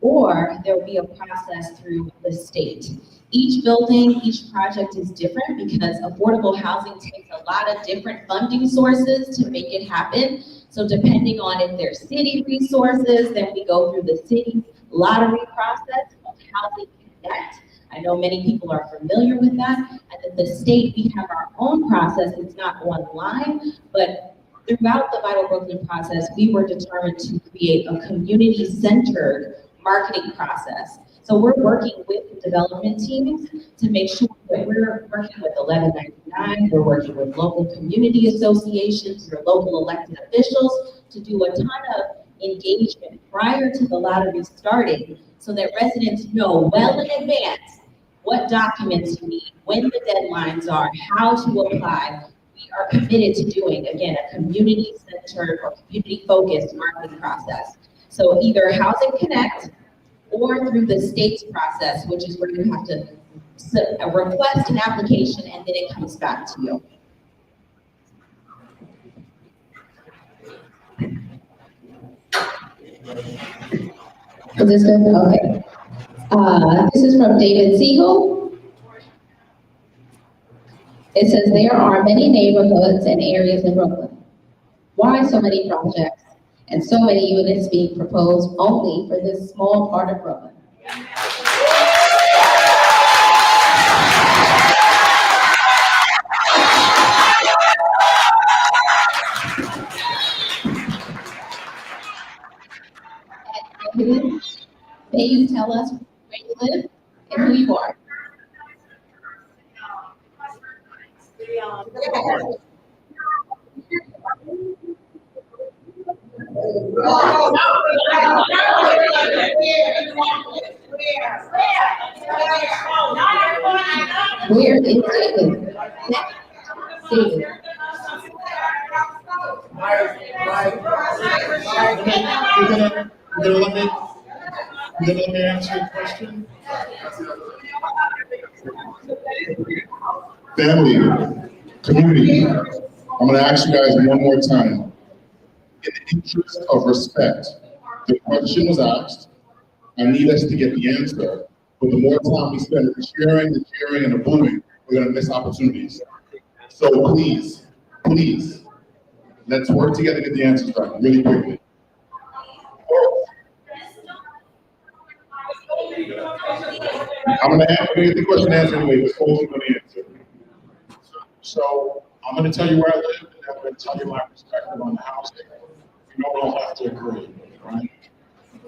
Speaker 12: or there will be a process through the state. Each building, each project is different because affordable housing takes a lot of different funding sources to make it happen. So depending on if there's city resources, then we go through the city's lottery process of Housing Connect. I know many people are familiar with that. And at the state, we have our own process. It's not online, but throughout the Vital Brooklyn process, we were determined to create a community-centered marketing process. So we're working with development teams to make sure that we're working with 1199, we're working with local community associations, or local elected officials to do a ton of engagement prior to the lottery starting so that residents know well in advance what documents you need, when the deadlines are, how to apply. We are committed to doing, again, a community-centered or community-focused marketing process. So either Housing Connect or through the state's process, which is where you have to request an application and then it comes back to you.
Speaker 14: Is this good? Okay. This is from David Siegel. It says, there are many neighborhoods and areas in Brooklyn. Why so many projects and so many units being proposed only for this small part of Brooklyn?
Speaker 12: and who you are. Where is David? David.
Speaker 6: You're gonna let me answer your question?
Speaker 11: Family, community, I'm gonna ask you guys one more time. In the interest of respect, the question was asked. I need us to get the answer. But the more time we spend cheering, the cheering, and the booing, we're gonna miss opportunities. So please, let's work together to get the answers right, really quickly. I'm gonna get the question answered anyway, but folks are gonna answer.
Speaker 6: So I'm gonna tell you where I live, and I'm gonna tell you my perspective on the housing. We don't all have to agree, right?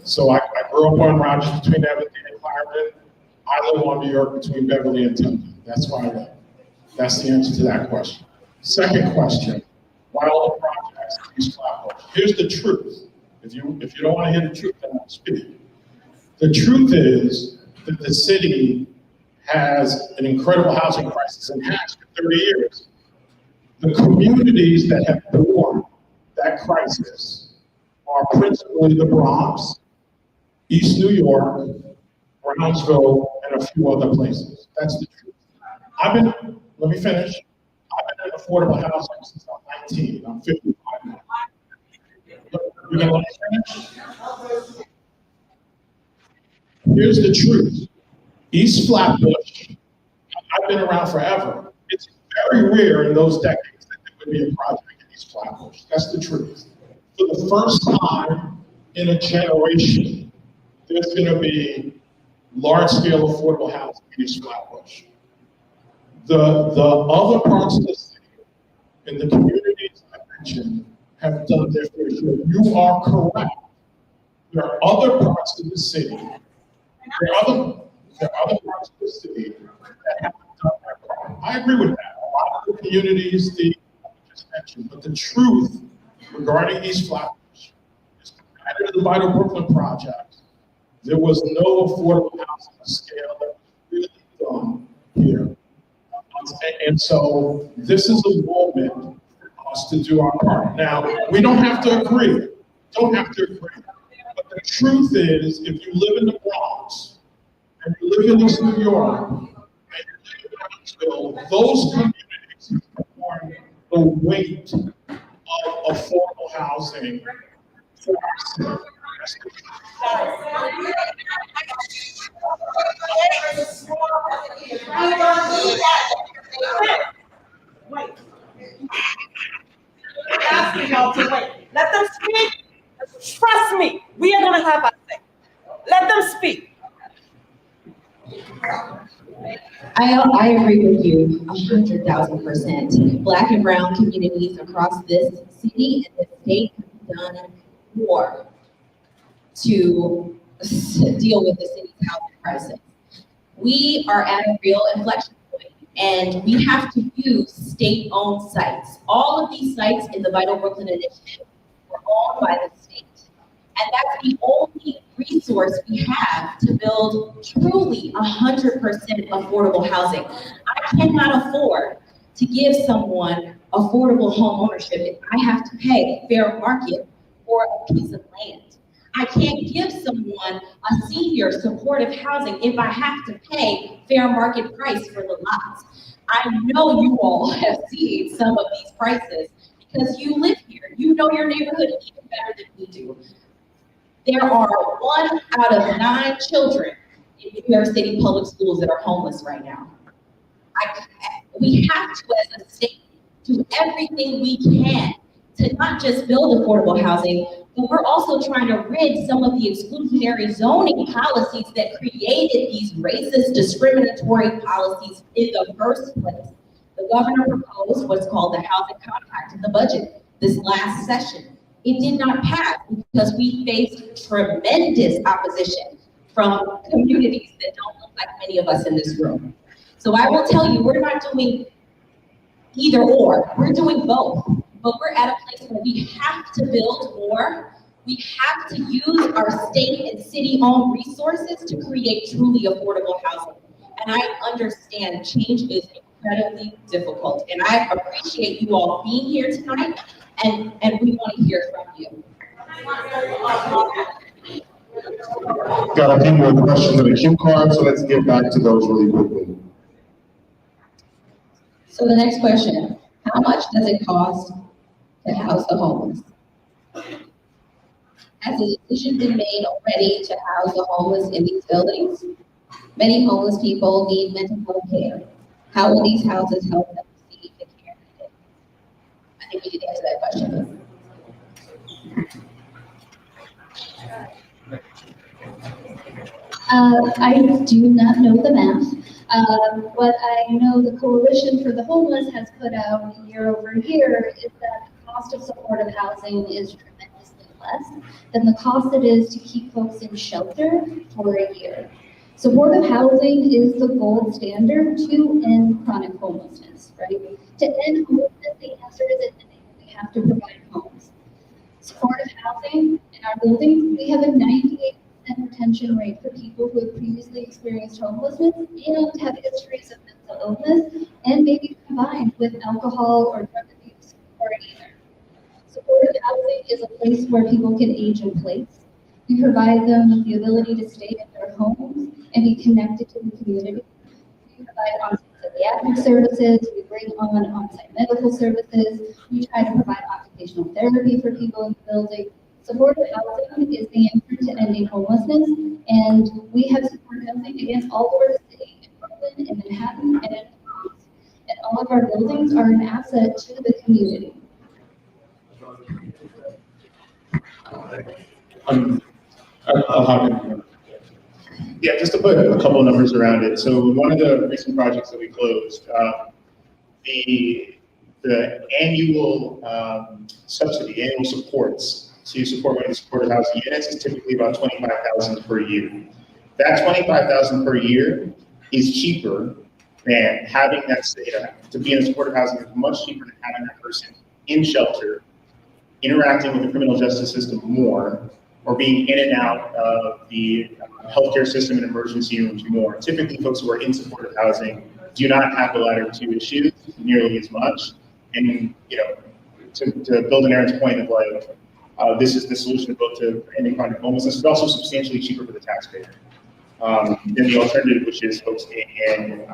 Speaker 6: So I grew up on Rogers between Everett and Clarendon. I live on New York between Beverly and Tilden. That's where I live. That's the answer to that question. Second question, why all the projects in East Flatbush? Here's the truth. If you don't want to hear the truth, then I'll speak. The truth is that the city has an incredible housing crisis and has for 30 years. The communities that have borne that crisis are principally the Bronx, East New York, Brownsville, and a few other places. That's the truth. Let me finish. I've been in affordable housing since I'm 19. I'm 55 now. You gonna let me finish? Here's the truth. East Flatbush, I've been around forever. It's very rare in those decades that there would be a project in East Flatbush. That's the truth. For the first time in a generation, there's gonna be large-scale affordable housing in East Flatbush. The other parts of the city and the communities I mentioned have done their fair share. You are correct. There are other parts of the city. There are other parts of the city that haven't done their part. I agree with that. A lot of the communities I just mentioned, but the truth regarding East Flatbush is compared to the Vital Brooklyn project, there was no affordable housing scale that was really done here. And so this is a moment for us to do our part. Now, we don't have to agree. But the truth is, if you live in the Bronx, and you live in East New York, and you live in Brownsville, those communities have borne the weight of affordable housing for our city.
Speaker 15: Wait. I'm asking y'all to wait. Let them speak. Trust me, we are gonna have a thing. Let them speak.
Speaker 12: I agree with you 100,000%. Black and brown communities across this city and this state have done more to deal with the city's housing crisis. We are at a real inflection point, and we have to use state-owned sites. All of these sites in the Vital Brooklyn Initiative were owned by the state. And that's the only resource we have to build truly 100% affordable housing. I cannot afford to give someone affordable home ownership if I have to pay fair market for a piece of land. I can't give someone a senior supportive housing if I have to pay fair market price for the lots. I know you all have seen some of these prices because you live here. You know your neighborhood even better than we do. There are 1 out of 9 children in New York City public schools that are homeless right now. We have to, as a state, do everything we can to not just build affordable housing, but we're also trying to rid some of the exclusionary zoning policies that created these racist, discriminatory policies in the first place. The governor proposed what's called the housing compact in the budget this last session. It did not pass because we faced tremendous opposition from communities that don't look
Speaker 5: like many of us in this room. So I will tell you, we're not doing either or, we're doing both. But we're at a place where we have to build more. We have to use our state and city-owned resources to create truly affordable housing. And I understand change is incredibly difficult. And I appreciate you all being here tonight, and we want to hear from you.
Speaker 11: Got a few more questions on the cue card, so let's get back to those really quickly.
Speaker 12: So the next question, how much does it cost to house the homeless? Has a decision been made already to house the homeless in these buildings? Many homeless people need mental health care. How will these houses help them receive the care needed? I think we did answer that question. I do not know the math. What I know the Coalition for the Homeless has put out year over year is that the cost of supportive housing is tremendously less than the cost it is to keep folks in shelter for a year. Supportive housing is the gold standard to end chronic homelessness, right? To end homelessness, the answer is we have to provide homes. Supportive housing in our buildings, we have a 98% retention rate for people who have previously experienced homelessness and have histories of mental illness and maybe combined with alcohol or drug abuse or either. Supportive housing is a place where people can age in place. We provide them with the ability to stay in their homes and be connected to the community. We provide on-site psychiatric services, we bring on on-site medical services, we try to provide occupational therapy for people in the building. Supportive housing is the answer to ending homelessness, and we have supportive housing against all over the city, in Brooklyn, in Manhattan, and in the Bronx. And all of our buildings are an asset to the community.
Speaker 10: Yeah, just to put a couple of numbers around it. So one of the recent projects that we closed, the annual subsidy, annual supports to support one of the supportive housing units is typically about $25,000 per year. That $25,000 per year is cheaper than having that, to be in a supportive housing is much cheaper than having that person in shelter, interacting with the criminal justice system more, or being in and out of the healthcare system and emergency rooms more. Typically, folks who are in supportive housing do not have the latter two issues nearly as much. And to build an Aaron's point of like, this is the solution both to ending chronic homelessness, but also substantially cheaper for the taxpayer than the alternative, which is folks in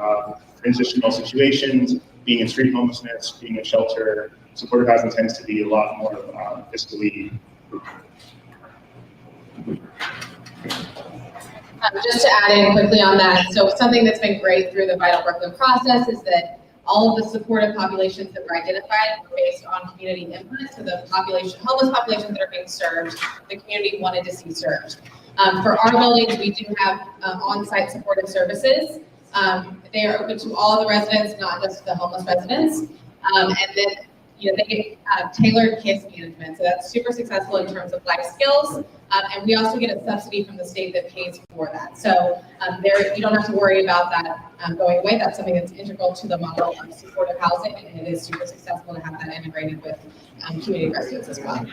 Speaker 10: transitional situations, being in street homelessness, being in shelter. Supportive housing tends to be a lot more fiscally.
Speaker 3: Just to add in quickly on that, so something that's been great through the Vital Brooklyn process is that all of the supportive populations that were identified were based on community input. So the homeless populations that are being served, the community wanted to see served. For our buildings, we do have on-site supportive services. They are open to all the residents, not just the homeless residents. And then they get tailored case management. So that's super successful in terms of life skills. And we also get a subsidy from the state that pays for that. So you don't have to worry about that going away. That's something that's integral to the model of supportive housing, and it is super successful to have that integrated with community residents as well.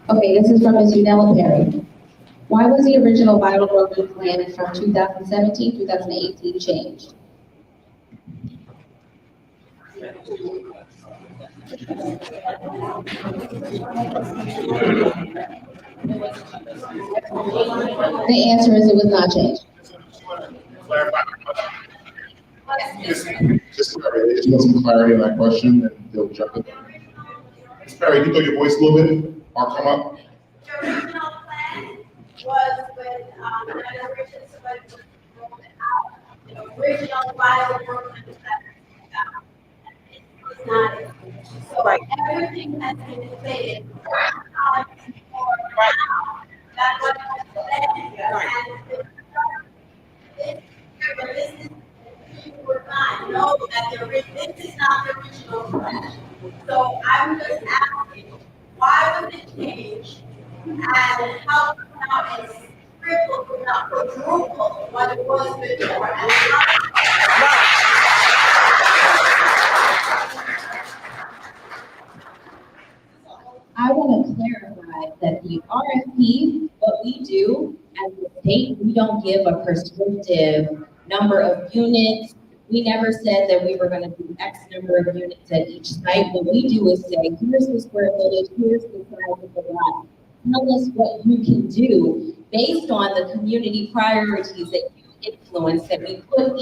Speaker 12: Okay, this is from Ms. Unella Perry. Why was the original Vital Brooklyn plan from 2017-2018 changed? The answer is it was not changed.
Speaker 11: Just some clarity on that question, and they'll jump in. Ms. Perry, can you throw your voice a little bit or come up?
Speaker 16: The original plan was with an original Vital Brooklyn not. So everything has been debated. That's what I'm saying. But this is, you would not know that this is not the original plan. So I'm just asking, why was it changed? And how was before.
Speaker 12: I want to clarify that the RFP, what we do as a state, we don't give a prescriptive number of units. We never said that we were going to do X number of units at each site. What we do is say, here's the square footage, here's the size of the lot. Tell us what you can do based on the community priorities that you influence that we put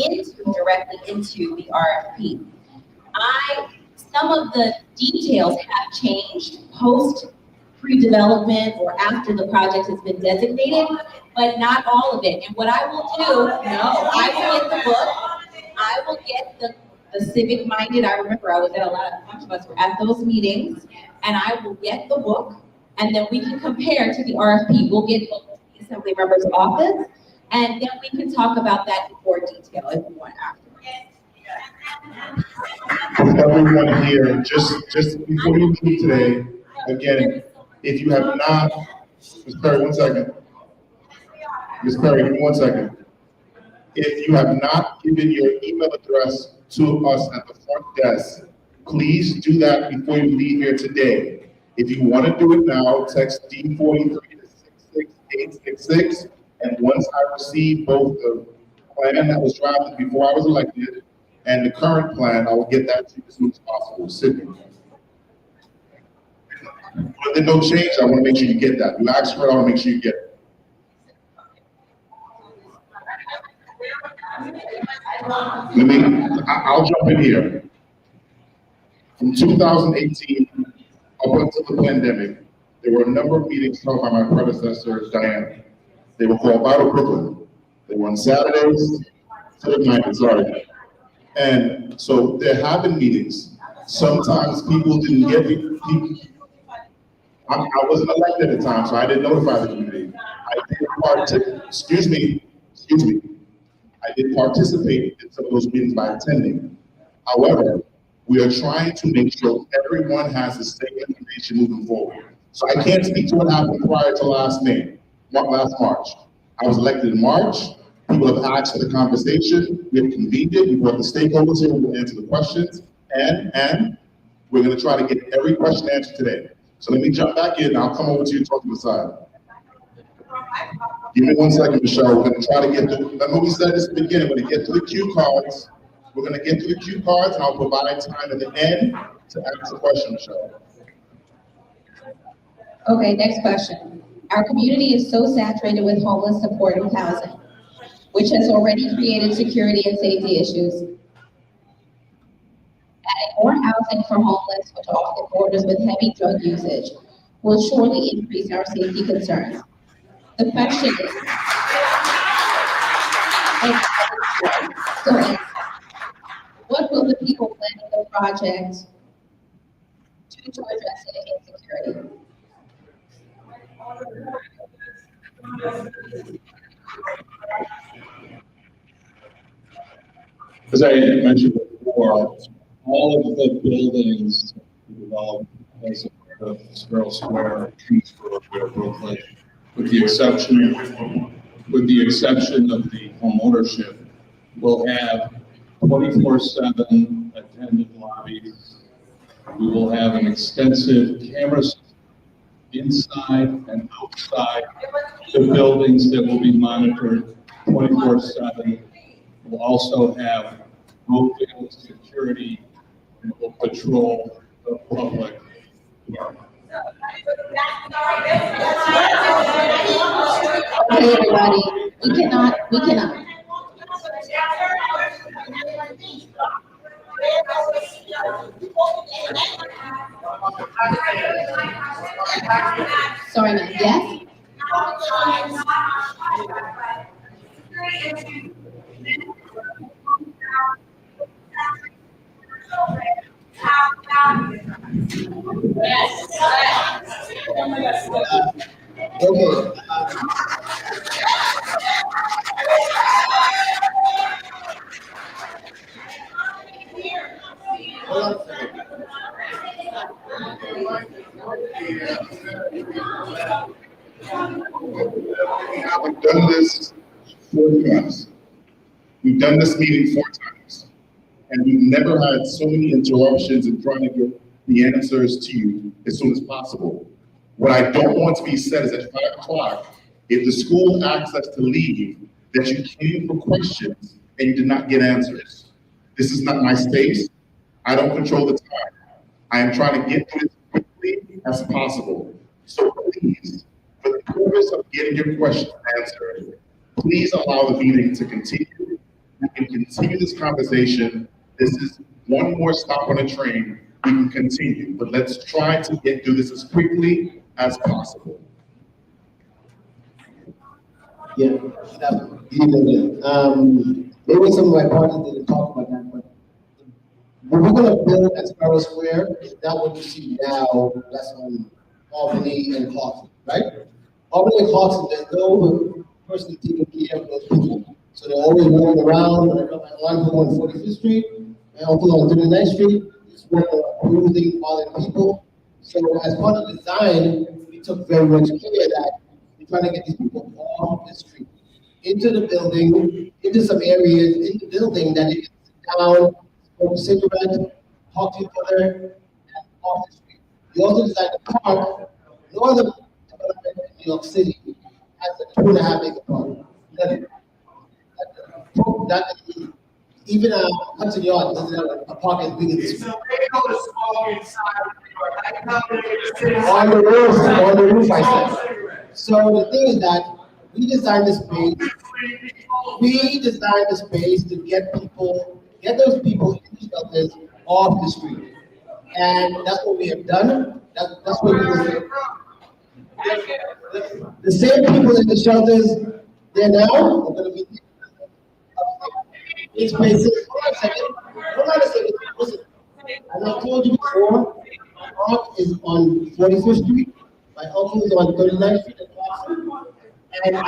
Speaker 12: directly into the RFP. Some of the details have changed post pre-development or after the project has been designated, but not all of it. And what I will do, I will get the book, I will get the civic minded. I remember a bunch of us were at those meetings, and I will get the book, and then we can compare to the RFP. We'll get both to the assembly member's office, and then we can talk about that in more detail if you want afterwards.
Speaker 11: Everyone here, just before you leave today, again, if you have not, Ms. Perry, 1 second. Ms. Perry, give me 1 second. If you have not given your email address to us at the front desk, please do that before you leave here today. If you want to do it now, text D43 to 66866, and once I receive both the plan that was drafted before I was elected and the current plan, I will get that to you as soon as possible. Sydney. But there's no change, I want to make sure you get that. You asked for it, I want to make sure you get it. I'll jump in here. From 2018 up until the pandemic, there were a number of meetings held by my predecessor, Diane. They were called Vital Brooklyn. They were on Saturdays, sorry. And so there have been meetings. Sometimes people didn't get it. I wasn't elected at the time, so I didn't notify the community. I did participate in some of those meetings by attending. However, we are trying to make sure everyone has the same information moving forward. So I can't speak to what happened prior to last March. I was elected in March. People have asked for the conversation. We have convened it. We brought the stakeholders here. We will answer the questions. And we're going to try to get every question answered today. So let me jump back in. I'll come over to you and talk to the side. Give me 1 second, Michelle. We're going to try to get to, remember we said this at the beginning, we're going to get to the cue cards. We're going to get to the cue cards, and I'll provide time at the end to ask the question, Michelle.
Speaker 12: Okay, next question. Our community is so saturated with homeless supportive housing, which has already created security and safety issues. Adding more housing for homeless, which often borders with heavy drug usage, will surely increase our safety concerns. The question is, what will the people planning the project do to address insecurity?
Speaker 13: As I mentioned before, all of the buildings developed as a part of Sparrow Square, Kingsborough, Brooklyn, with the exception of the home ownership, will have 24/7 attendant lobbies. We will have an extensive camera system inside and outside the buildings that will be monitored 24/7. We'll also have roving security and will patrol the public.
Speaker 12: Okay, everybody, we cannot. Sorry, ma'am, yes?
Speaker 1: Okay.
Speaker 11: I've done this 4 times. We've done this meeting 4 times, and we've never had so many interruptions in trying to get the answers to you as soon as possible. What I don't want to be said is at 5 o'clock, if the school asks us to leave, that you came for questions and you did not get answers. This is not my space. I don't control the time. I am trying to get through this quickly as possible. So please, for the purpose of getting your questions answered, please allow the meeting to continue. We can continue this conversation. This is one more stop on a train. We can continue, but let's try to get through this as quickly as possible.
Speaker 17: Yeah, maybe some of my partners didn't talk about that, but when we're gonna build at Sparrow Square, is not what you see now, that's on Albany and Clarkson, right? Albany and Clarkson, there's no person taking care of those people. So they're always running around, like one people on 45th Street, and also on 39th Street, it's working on losing all the people. So as part of the design, we took very much care that we're trying to get these people off the street, into the building, into some areas in the building that they can sit down, smoke a cigarette, talk to each other, and off the street. We also designed a park. No other development in New York City has a 2.5 acre park. Even Hudson Yard doesn't have a park as big as this.
Speaker 6: So they go to smoke inside
Speaker 17: on the roof, I said. So the thing is that we designed the space to get those people in the shelters off the street. And that's what we have done. That's what we do. The same people in the shelters there now are going to be these places. Hold on a second. Listen. As I told you before, my aunt is on 45th Street. My uncle is on 39th Street. And I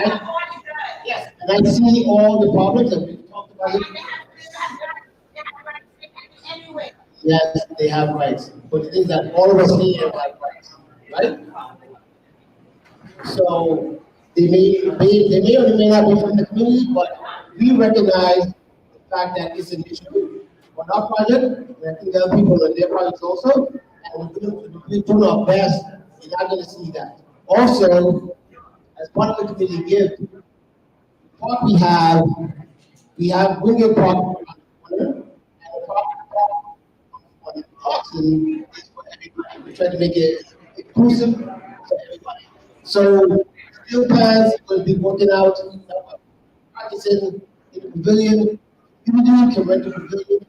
Speaker 17: see all the problems that we've talked about it. Yes, they have rights. But the thing is that all of us here have rights, right? So they may or they may not be from the community, but we recognize the fact that it's an issue on our project, and I think there are people on their projects also, and we're doing our best. You're not going to see that. Also, as part of the community gift, what we have Wingate Park on the corner, and the park on Clarkson is for everybody. We try to make it inclusive for everybody. So, steel plans will be working out, practicing in the pavilion. Community can rent the pavilion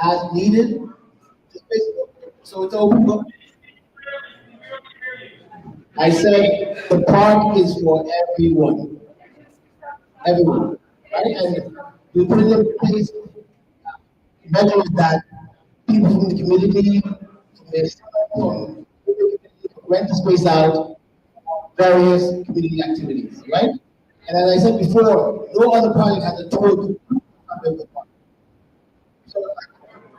Speaker 17: as needed. So it's open book. I said the park is for everyone. Everyone, right? And we put in place measures that people from the community, from rent the space out, various community activities, right? And as I said before, no other project has a total of the park. So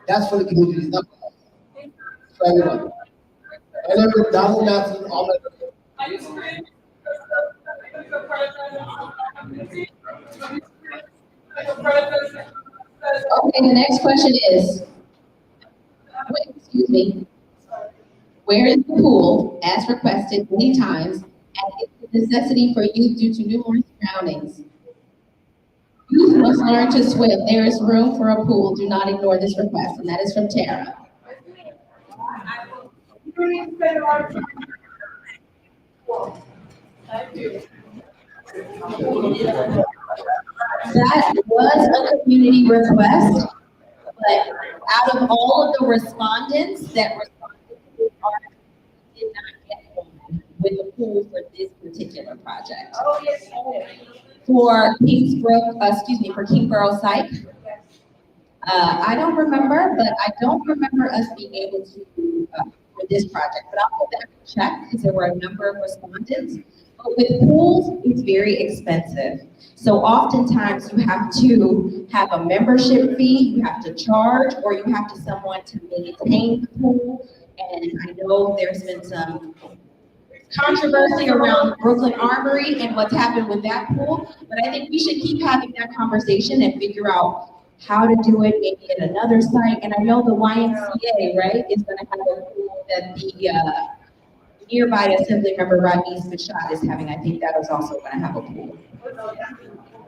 Speaker 17: that's for the community, not for everyone. And then with Donald Matson, all that.
Speaker 12: Okay, the next question is, where is the pool, as requested many times, and is the necessity for youth due to numerous surroundings? Youth must learn to swim. There is room for a pool. Do not ignore this request, and that is from Tara. That was a community request, but out of all of the respondents that responded to this article, we did not get one with the pool for this particular project.
Speaker 15: Oh, yes.
Speaker 12: For Kingsborough site. I don't remember, but I don't remember us being able to for this project, but I'll go back and check because there were a number of respondents. But with pools, it's very expensive. So oftentimes you have to have a membership fee, you have to charge, or you have to someone to maintain the pool. And I know there's been some controversy around Brooklyn Armory and what's happened with that pool, but I think we should keep having that conversation and figure out how to do it maybe at another site. And I know the YMCA, right, is gonna have a pool that the nearby Assemblymember Rodney Smith-Shot is having. I think that is also gonna have a pool.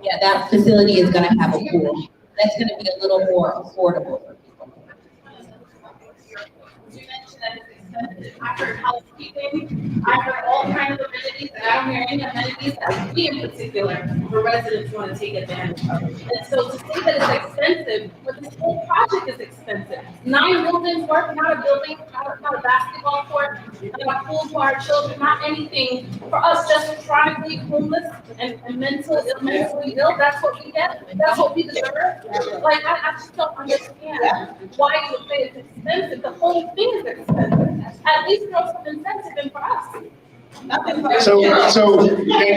Speaker 12: Yeah, that facility is gonna have a pool. That's gonna be a little more affordable for people.
Speaker 3: You mentioned that it's expensive. I heard housekeeping, I heard all kinds of amenities, and I don't hear any amenities that we in particular, for residents want to take advantage of. And so to say that it's expensive, but this whole project is expensive. 9 buildings worth, not a building, not a basketball court, not a pool for our children, not anything for us just chronically homeless and mentally ill. That's what we get, that's what we deserve. Like, I just don't understand why you would say it's expensive. The whole thing is expensive. At least throw some incentive in for us.
Speaker 10: So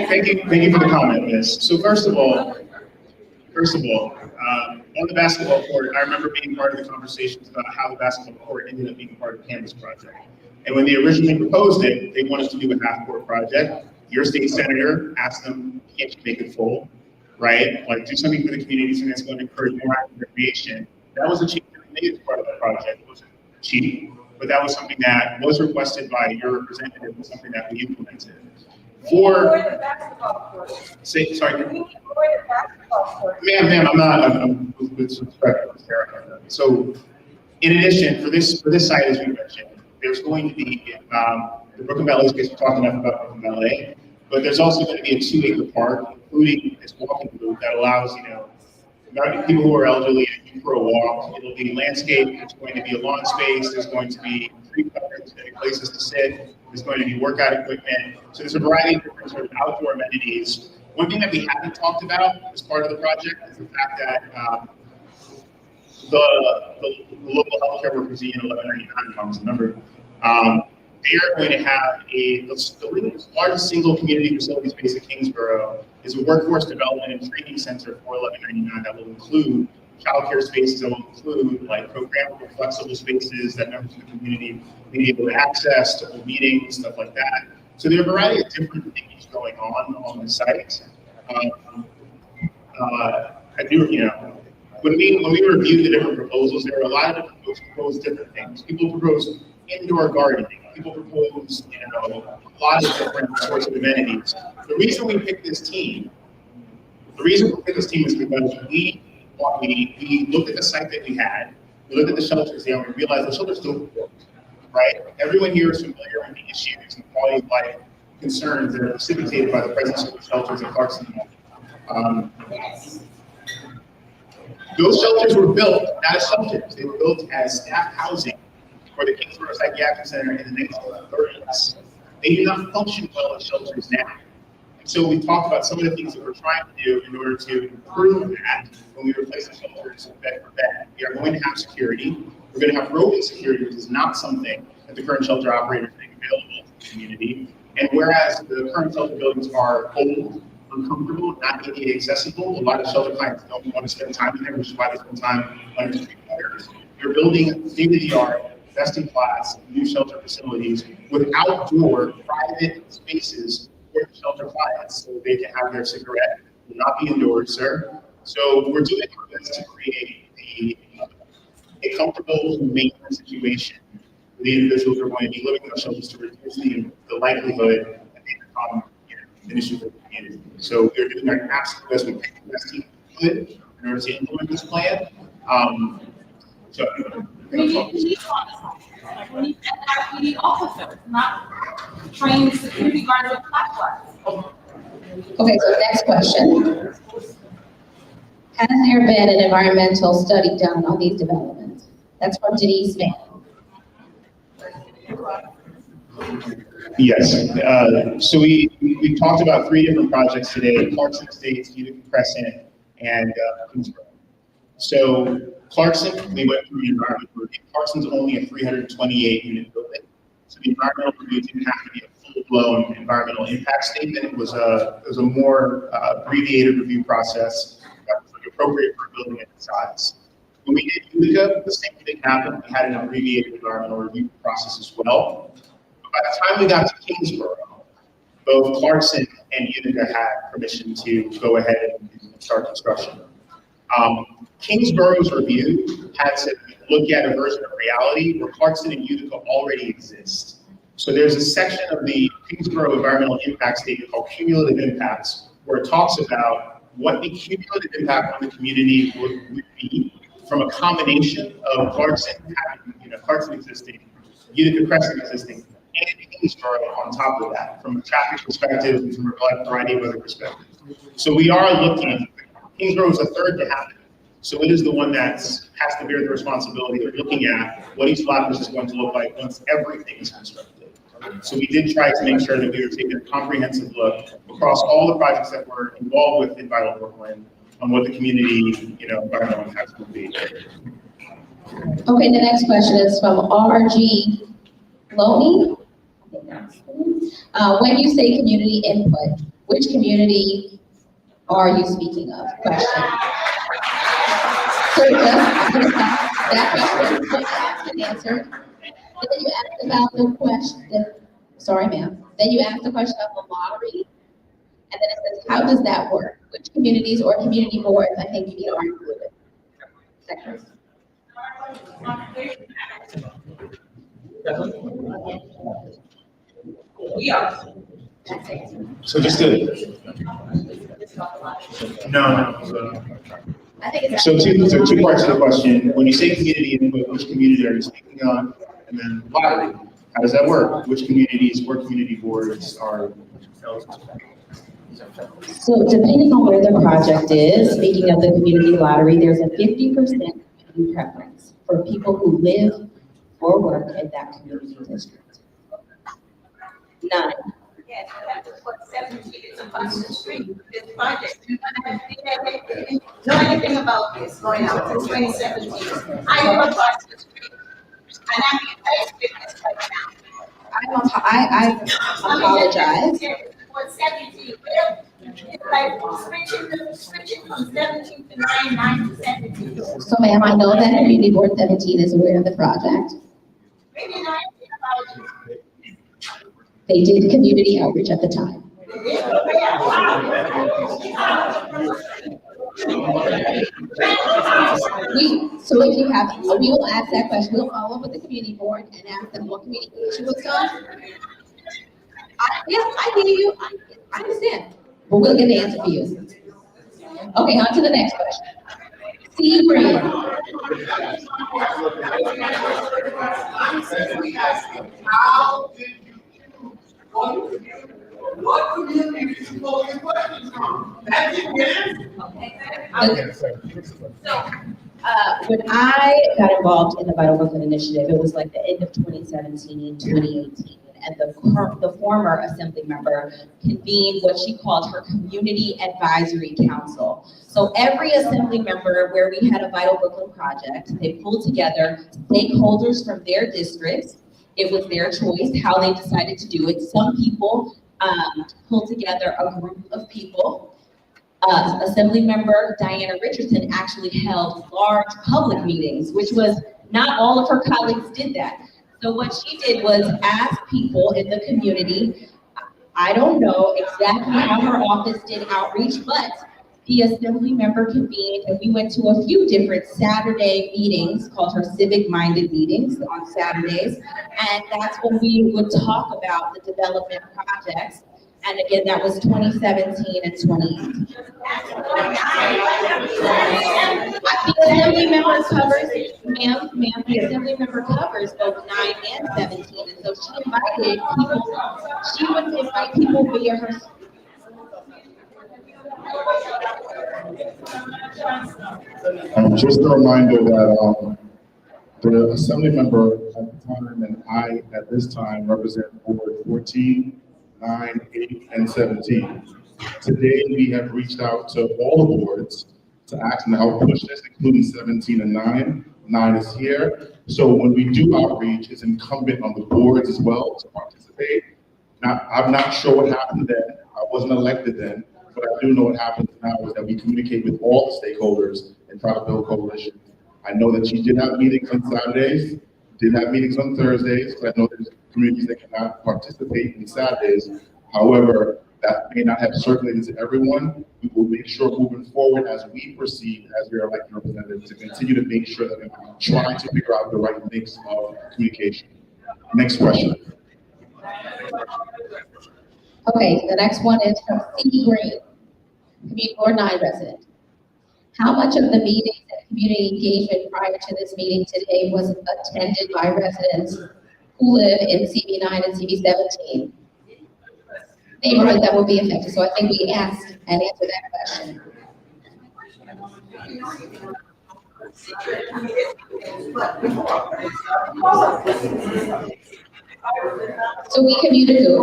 Speaker 10: thank you for the comment, Miss. So first of all, on the basketball court, I remember being part of the conversations about how the basketball court ended up being part of the Canvas project. And when they originally proposed it, they wanted to do a half-court project. Your state senator asked them, can't you make it full, right? Like, do something for the community, something that's going to encourage more active recreation. That was a change that we made as part of the project. It wasn't cheap, but that was something that was requested by your representative, and something that we implemented.
Speaker 15: The basketball court.
Speaker 10: Sorry.
Speaker 15: We need the basketball court.
Speaker 10: Ma'am, I'm with some respect, Sarah. So, in addition, for this site, as we mentioned, there's going to be the Brooklyn Ballet space. We talked enough about Brooklyn Ballet, but there's also going to be a 2-acre park, including this walking loop that allows people who are elderly for a walk. It'll be landscape. There's going to be a lawn space. There's going to be tree cover. There's going to be places to sit. There's going to be workout equipment. So there's a variety of different sort of outdoor amenities. One thing that we haven't talked about as part of the project is the fact that the local healthcare workers union 1199, if I remember, they are going to have the largest single community facility space in Kingsborough is a workforce development and training center for 1199 that will include childcare spaces, that will include like programmable flexible spaces that members of the community may be able to access to hold meetings, stuff like that. So there are a variety of different things going on the site. I do, when we reviewed the different proposals, there were a lot of different folks who proposed different things. People proposed indoor gardening. People proposed, a lot of different sorts of amenities. The reason we picked this team is because we looked at the site that we had, we looked at the shelters there, and we realized the shelters don't work, right? Everyone here is familiar with the issues and quality of life concerns that are precipitated by the presence of the shelters at Clarkson. Those shelters were built not as shelters; they were built as staff housing for the Kingsborough Psychiatric Center in the 1930s. They do not function well as shelters now. And so we talked about some of the things that we're trying to do in order to improve that when we replace the shelters bed for bed. We are going to have security. We're going to have roving security, which is not something that the current shelter operators make available to the community. And whereas the current shelter buildings are old, uncomfortable, not ADA accessible, a lot of shelter clients don't want to spend time in there, which is why they spend time under street fires. You're building state-of-the-art, best-in-class new shelter facilities with outdoor private spaces for the shelter clients so they can have their cigarette. Will not be indoors, sir. So we're doing our best to create a comfortable, humane situation for the individuals who are going to be living in those shelters to reduce the likelihood that they become an issue for the community. So we're doing our absolute best with the best team in order to implement this plan.
Speaker 3: We need FIPD officers, not trained security guards with flashlights.
Speaker 12: Okay, so next question. Has there been an environmental study done on these developments? That's from Denise Mann.
Speaker 10: Yes. So we talked about 3 different projects today: Clarkson Estates, Utica Crescent, and Kingsborough. So Clarkson, we went through the environmental review. Clarkson's only a 328-unit building, so the environmental review didn't have to be a full-blown environmental impact statement. It was a more abbreviated review process that was appropriate for a building of its size. When we did Utica, the same thing happened. We had an abbreviated environmental review process as well. By the time we got to Kingsborough, both Clarkson and Utica had permission to go ahead and start construction. Kingsborough's review had to look at a version of reality where Clarkson and Utica already exist. So there's a section of the Kingsborough Environmental Impact Statement called Cumulative Impacts, where it talks about what the cumulative impact on the community would be from a combination of Clarkson having, Clarkson existing, Utica Crescent existing, and Kingsborough on top of that, from a traffic perspective and from a variety of other perspectives. So we are looking, Kingsborough is a third to happen. So it is the one that has to bear the responsibility of looking at what each lot is going to look like once everything is constructed. So we did try to make sure that we were taking a comprehensive look across all the projects that were involved with in Vital Brooklyn on what the community, environmental impacts would be.
Speaker 12: Okay, the next question is from RG Loney. When you say community input, which community are you speaking of? Question. So that question asked and answered. Then you asked about the question, sorry ma'am. Then you asked the question of the lottery. And then it says, how does that work? Which communities or community boards I think are included? Second.
Speaker 15: We are.
Speaker 10: So just to, no. So two parts of the question. When you say community input, which community are you speaking on? And then lottery, how does that work? Which communities or community boards are eligible?
Speaker 12: So depending on where the project is, speaking of the community lottery, there's a 50% community preference for people who live or work in that community district. 9.
Speaker 16: Yes, that's what 17 is across the street with this project. Know anything about this going out to 2017? I live across the street, and I'm faced with this right now.
Speaker 12: I apologize.
Speaker 16: What 17? It's like switching from 17 to 9, 9 to 17.
Speaker 12: So ma'am, I know that Community Board 17 is aware of the project.
Speaker 16: Maybe not about it.
Speaker 12: They did community outreach at the time. So if you have, we will ask that question. We'll follow up with the community board and ask them what communication was done. Yes, I hear you. I understand. But we'll get the answer for you. Okay, on to the next question. C. Green.
Speaker 1: How did you choose what community did you pull your questions from? That didn't get
Speaker 12: When I got involved in the Vital Brooklyn Initiative, it was like the end of 2017, 2018. And the former assembly member convened what she called her Community Advisory Council. So every assembly member where we had a Vital Brooklyn project, they pulled together stakeholders from their districts. It was their choice how they decided to do it. Some people pulled together a group of people. Assembly member Diana Richardson actually held large public meetings, which was not all of her colleagues did that. So what she did was ask people in the community, I don't know exactly how her office did outreach, but the assembly member convened and we went to a few different Saturday meetings called her civic-minded meetings on Saturdays. And that's when we would talk about the development projects. And again, that was 2017 and 2018. The assembly member covers, ma'am, the assembly member covers both 9 and 17. And so she invited people, she would invite people via her.
Speaker 11: Just a reminder that the assembly member at the time and I at this time represent Board 14, 9, 8, and 17. Today, we have reached out to all the boards to ask them to help push this, including 17 and 9. 9 is here. So when we do outreach, it's incumbent on the boards as well to participate. Now, I'm not sure what happened then. I wasn't elected then, but I do know what happens now is that we communicate with all the stakeholders and try to build coalition. I know that she did have meetings on Saturdays, did have meetings on Thursdays, but I know there's communities that cannot participate in Saturdays However, that may not have circulated to everyone. We will make sure moving forward as we proceed, as we are elected representatives, to continue to make sure that we're trying to figure out the right mix of communication. Next question.
Speaker 12: Okay, the next one is from C. Green, Community Board 9 resident. How much of the meetings and community engagement prior to this meeting today was attended by residents who live in CB9 and CB17? Neighborhoods that will be affected. So I think we asked and answered that question. So we commuted to.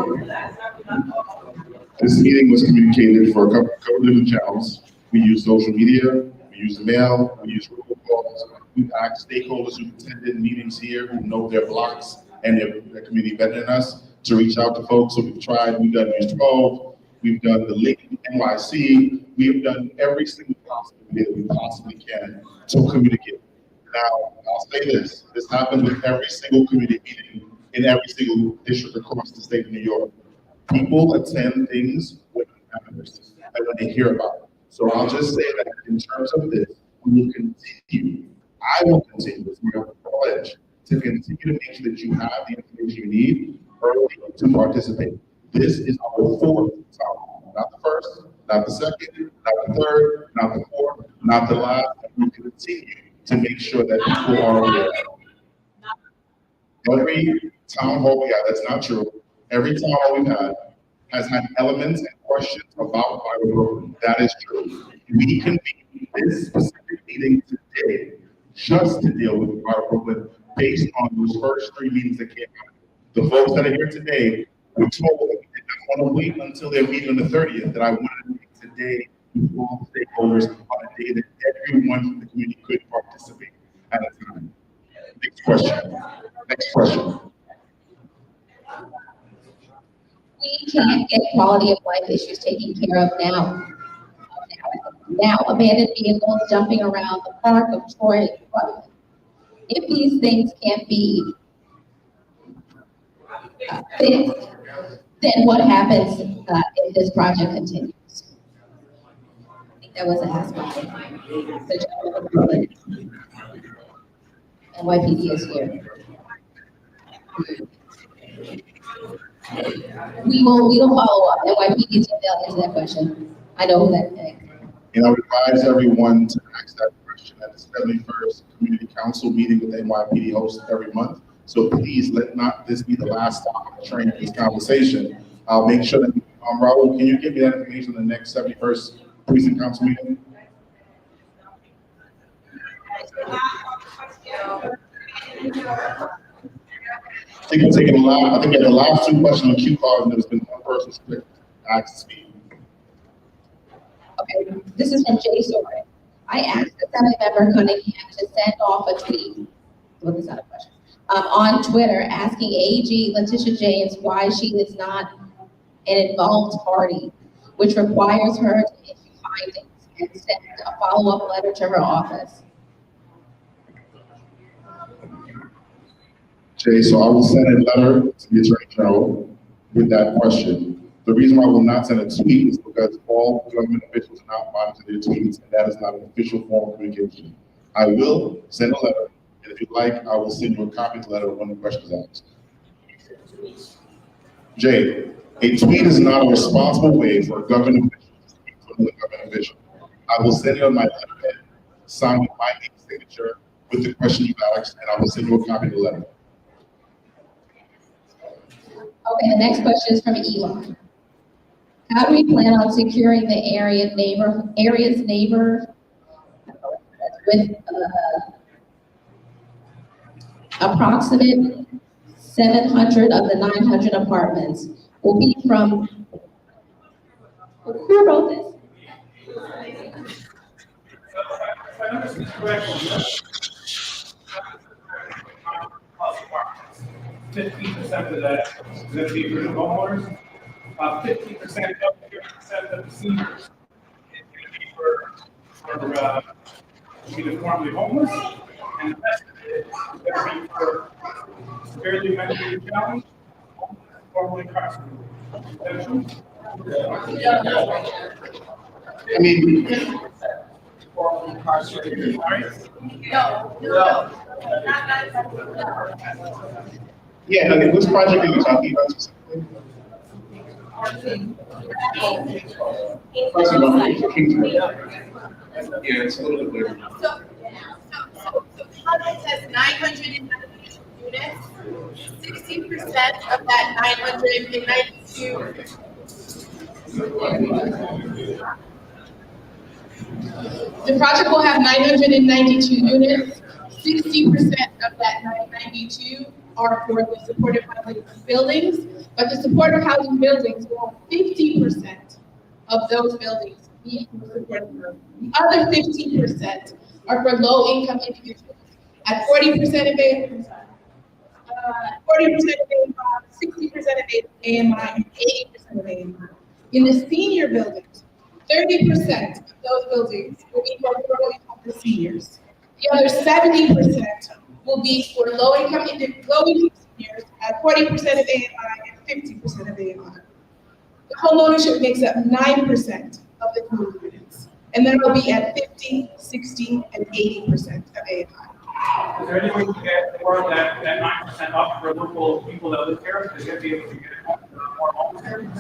Speaker 11: This meeting was communicated for a couple of different channels. We use social media, we use mail, we use robocalls. We've asked stakeholders who attended meetings here, who know their blocks and their community better than us, to reach out to folks. So we've done News 12, we've done the Link NYC, we've done every single possible way that we possibly can to communicate. Now, I'll say this happened with every single community meeting in every single district across the state of New York. People attend things when it matters and when they hear about it. So I'll just say that in terms of this, we will continue, I will continue, as we are pledged, to continue to make sure that you have the information you need early to participate. This is our fourth town, not the first, not the second, not the third, not the fourth, not the last, and we continue to make sure that people are aware. Every town hall we had, that's not true. Every town hall we've had has had elements and questions about Viral Brooklyn. That is true. We convened this specific meeting today just to deal with Viral Brooklyn based on those first 3 meetings that came out. The folks that are here today were told that they didn't want to wait until their meeting on the 30th, that I wanted to meet today with all the stakeholders on a day that everyone from the community could participate at a time. Next question. Next question.
Speaker 12: We can't get quality of life issues taken care of now. Now, abandoned vehicles jumping around the park of Troy. If these things can't be fixed, then what happens if this project continues? I think that was asked by the gentleman from Berlin. NYPD is here. We will follow up. NYPD is going to answer that question. I know who that is.
Speaker 11: And I would advise everyone to ask that question at the 71st Community Council meeting with NYPD hosts every month. So please let not this be the last stop on the train of this conversation. I'll make sure that, Raul, can you give me that information in the next 71st Precinct Council meeting? I think we're taking I think we had the last 2 questions on the cue card, and there's been one person split asked to speak.
Speaker 12: Okay, this is from Jay Soren. I asked Assemblymember Cunningham to send off a tweet. Well, this is not a question. On Twitter, asking AG Letitia James why she is not an involved party, which requires her to issue findings and send a follow-up letter to her office.
Speaker 11: Jay, so I will send a letter to the Attorney General with that question. The reason why I will not send a tweet is because all government officials are not monitor their tweets, and that is not an official form of communication. I will send a letter, and if you'd like, I will send you a copy of the letter when the question is asked. Jay, a tweet is not a responsible way for a government official to speak to another government official. I will send you on my letterhead, signed with my signature, with the question you've asked, and I will send you a copy of the letter.
Speaker 12: Okay, the next question is from Elon. How do we plan on securing the area's neighbor with approximate 700 of the 900 apartments will be from, who wrote this?
Speaker 18: 15% of that is going to be for the homeowners. 15% of the seniors is going to be for either formerly homeless, and the rest of it is going to be for severely mentally challenged formerly incarcerated. Is that true?
Speaker 10: I mean,
Speaker 18: Formerly incarcerated, right?
Speaker 3: No.
Speaker 10: yeah, okay, which project are you talking about specifically? Kingsborough. Yeah, it's a little bit weird.
Speaker 8: So the project has 992 units. 60% of that 992. The project will have 992 units. 60% of that 992 are for the supportive housing buildings, but the supportive housing buildings will have 50% of those buildings be for supportive housing. The other 15% are for low-income individuals. At 40% of AMI, 40% of AMI, 60% of AMI, and 80% of AMI. In the senior buildings, 30% of those buildings will be for low-income seniors. The other 70% will be for low-income seniors at 40% of AMI and 50% of AMI. The homeownership makes up 9% of the total units, and then it'll be at 50, 60, and 80% of AMI.
Speaker 18: Is there any way to get more of that 9% up for local people that live here? Because they'll be able to get more homes here?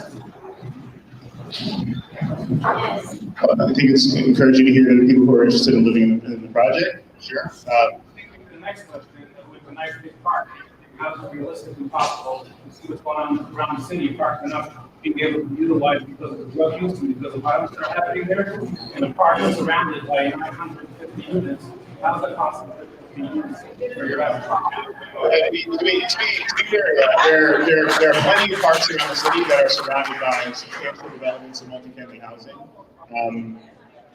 Speaker 10: I think it's encouraging to hear that people who are interested in living in the project. Sure.
Speaker 18: The next question, with the nice big park, how is it realistically possible to see what's going on around the city, park enough being able to utilize because of drug use and because of violence that are happening there, and the park is surrounded by 950 units? How is that possible? There are
Speaker 10: plenty of parks around the city that are surrounded by substantial developments of multifamily housing.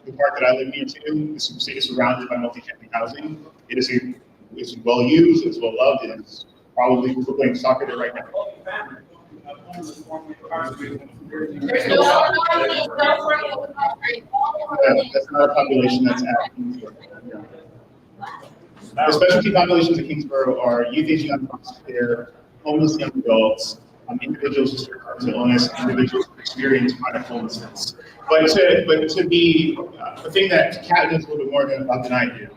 Speaker 10: The park that I live near too is surrounded by multifamily housing. It's well used, it's well loved, it's probably we're playing soccer there right now. That's not a population that's active. The specialty populations of Kingsborough are youth aging on foster care, homeless young adults, individuals with mental illness, individuals who experience chronic homelessness. But to be the thing that Kat knows a little bit more about than I do,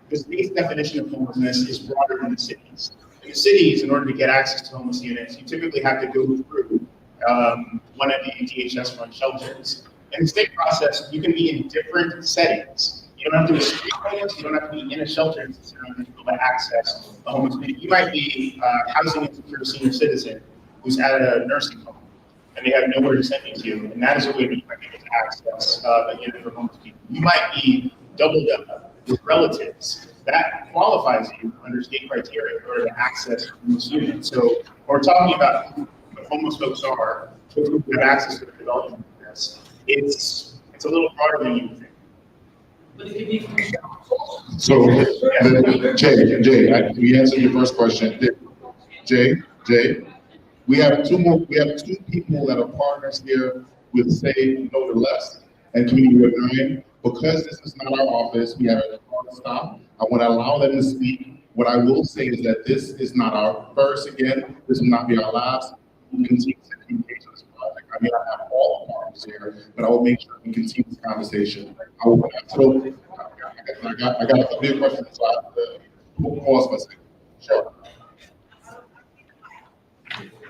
Speaker 10: the state's definition of homelessness is broader than the cities. In the cities, in order to get access to homeless units, you typically have to go through one of the DHS run shelters. In the state process, you can be in different settings. You don't have to be street homeless, you don't have to be in a shelter necessarily to be able to access a homeless unit. You might be a housing insecure senior citizen who's at a nursing home and they have nowhere to send you to, and that is a way that you might be able to access a unit for homeless people. You might be doubled up with relatives. That qualifies you under state criteria in order to access homeless units. So when we're talking about what homeless folks are, folks who have access to the development of this, it's a little broader than you think.
Speaker 11: So, Jay, we answered your first question. Jay, we have two people that are partners here with Say No to Less and Community Web 9. Because this is not our office, we have a hard stop. I want to allow them to speak. What I will say is that this is not our first again. This will not be our last. We continue to engage in this project. I mean, I have all the partners here, but I will make sure we continue this conversation. I got a big question, so I have to pause myself. Sure.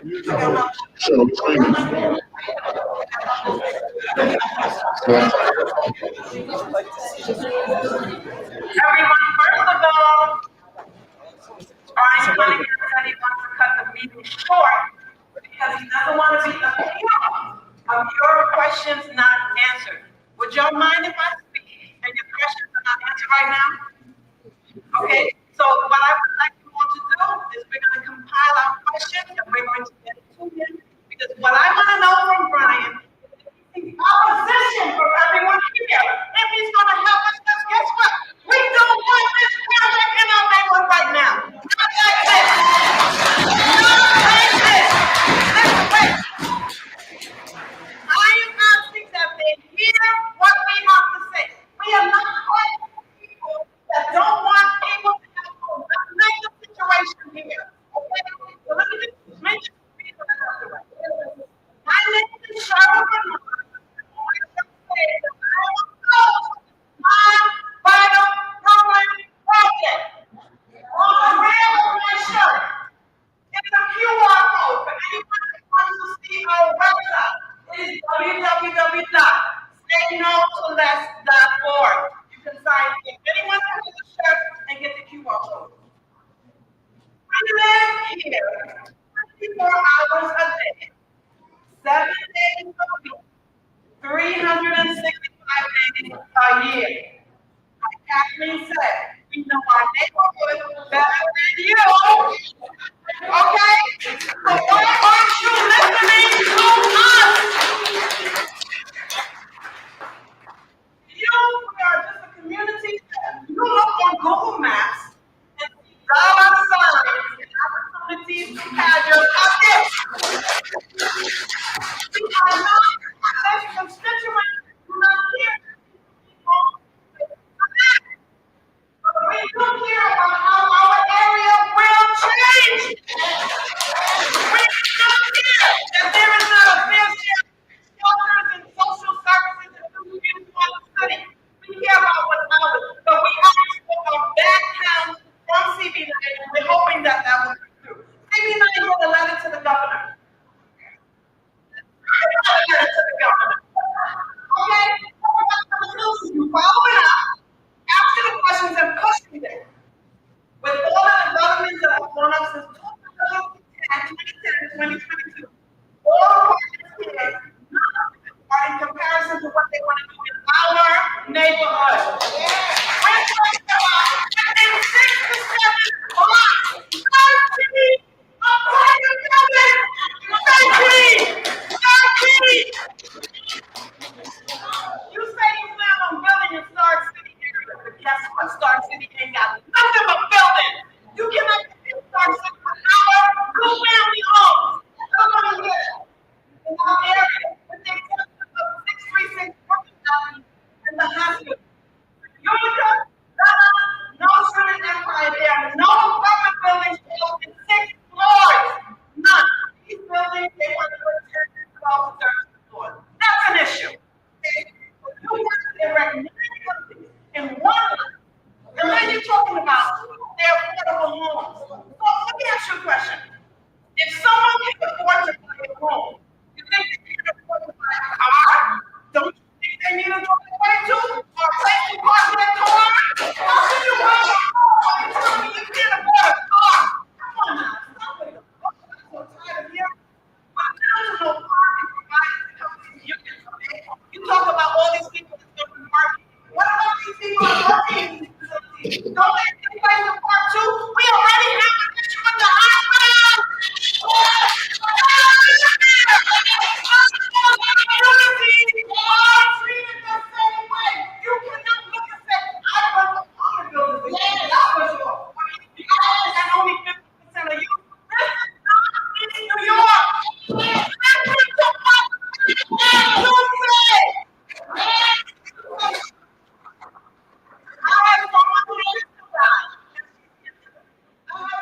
Speaker 15: Everyone, first of all, I'm Cunningham said he wants to cut the meeting short because he doesn't want to be accused of your questions not answered. Would y'all mind if I speak and your questions are not answered right now? Okay, so what I would like you all to do is we're going to compile our questions and we're going to get to him, because what I want to know from Brian is opposition from everyone here. If he's going to help us, because guess what? We don't want this project in our neighborhood right now. Not like this. Not like this. Listen, wait. I am asking that they hear what we have to say. We are not calling people that don't want people to have homes. That's not the situation here. Okay? So let me just mention will be done. Say no to less.org. You can sign if anyone has a shirt and get the QR code. I live here 24 hours a day, 7 days a week, 365 days a year. Like Kathleen said, we know our neighborhood better than you. Okay? So why aren't you listening to us? We are just a community that you look on Google Maps and see dollar signs and opportunities to have your pocket. We are not, as constituents, do not care. But we do care about how our area will change. We do care that there is not a fair share of shelters and social services and communities in the city. We care about what's ours, but we actually spoke on back town from CB9, and we're hoping that that will come through. CB9 wrote a letter to the governor. I wrote a letter to the governor. Okay? You follow it up, asking the questions and pushing them. With all of the governments that have gone up since 2010, 2022, all the projects here are in comparison to what they want to do in our neighborhood. We're talking about in 6 to 7 blocks, 13 apartment buildings, 13. You say you plan on building in Stark City area, but guess what? Stark City ain't got nothing but buildings. You cannot get in Stark City with our two family homes. Nobody here in our area, with the exception of 636 Brooklyn Avenue and the hospital. Utica, no Trinity Empire there, no apartment buildings built in 6 floors. None. These buildings, they want to put 10 to 12 to 13 floors. That's an issue. You want to erect 9 buildings in one line. And then you're talking about their affordable homes. So let me ask you a question. If someone can afford to buy a home, you think they can afford to buy a car? Don't you think they need a driveway too? Or a place to park their car? How can you buy a car when you tell me you can't afford a car? Come on now, stop with the fuck. I'm so tired of hearing. But now to no parking provided to companies you can pay. You talk about all these people that's going to be parking. What about these people that are working in these facilities? Don't they get a place to park too? We already have an issue with the hospital.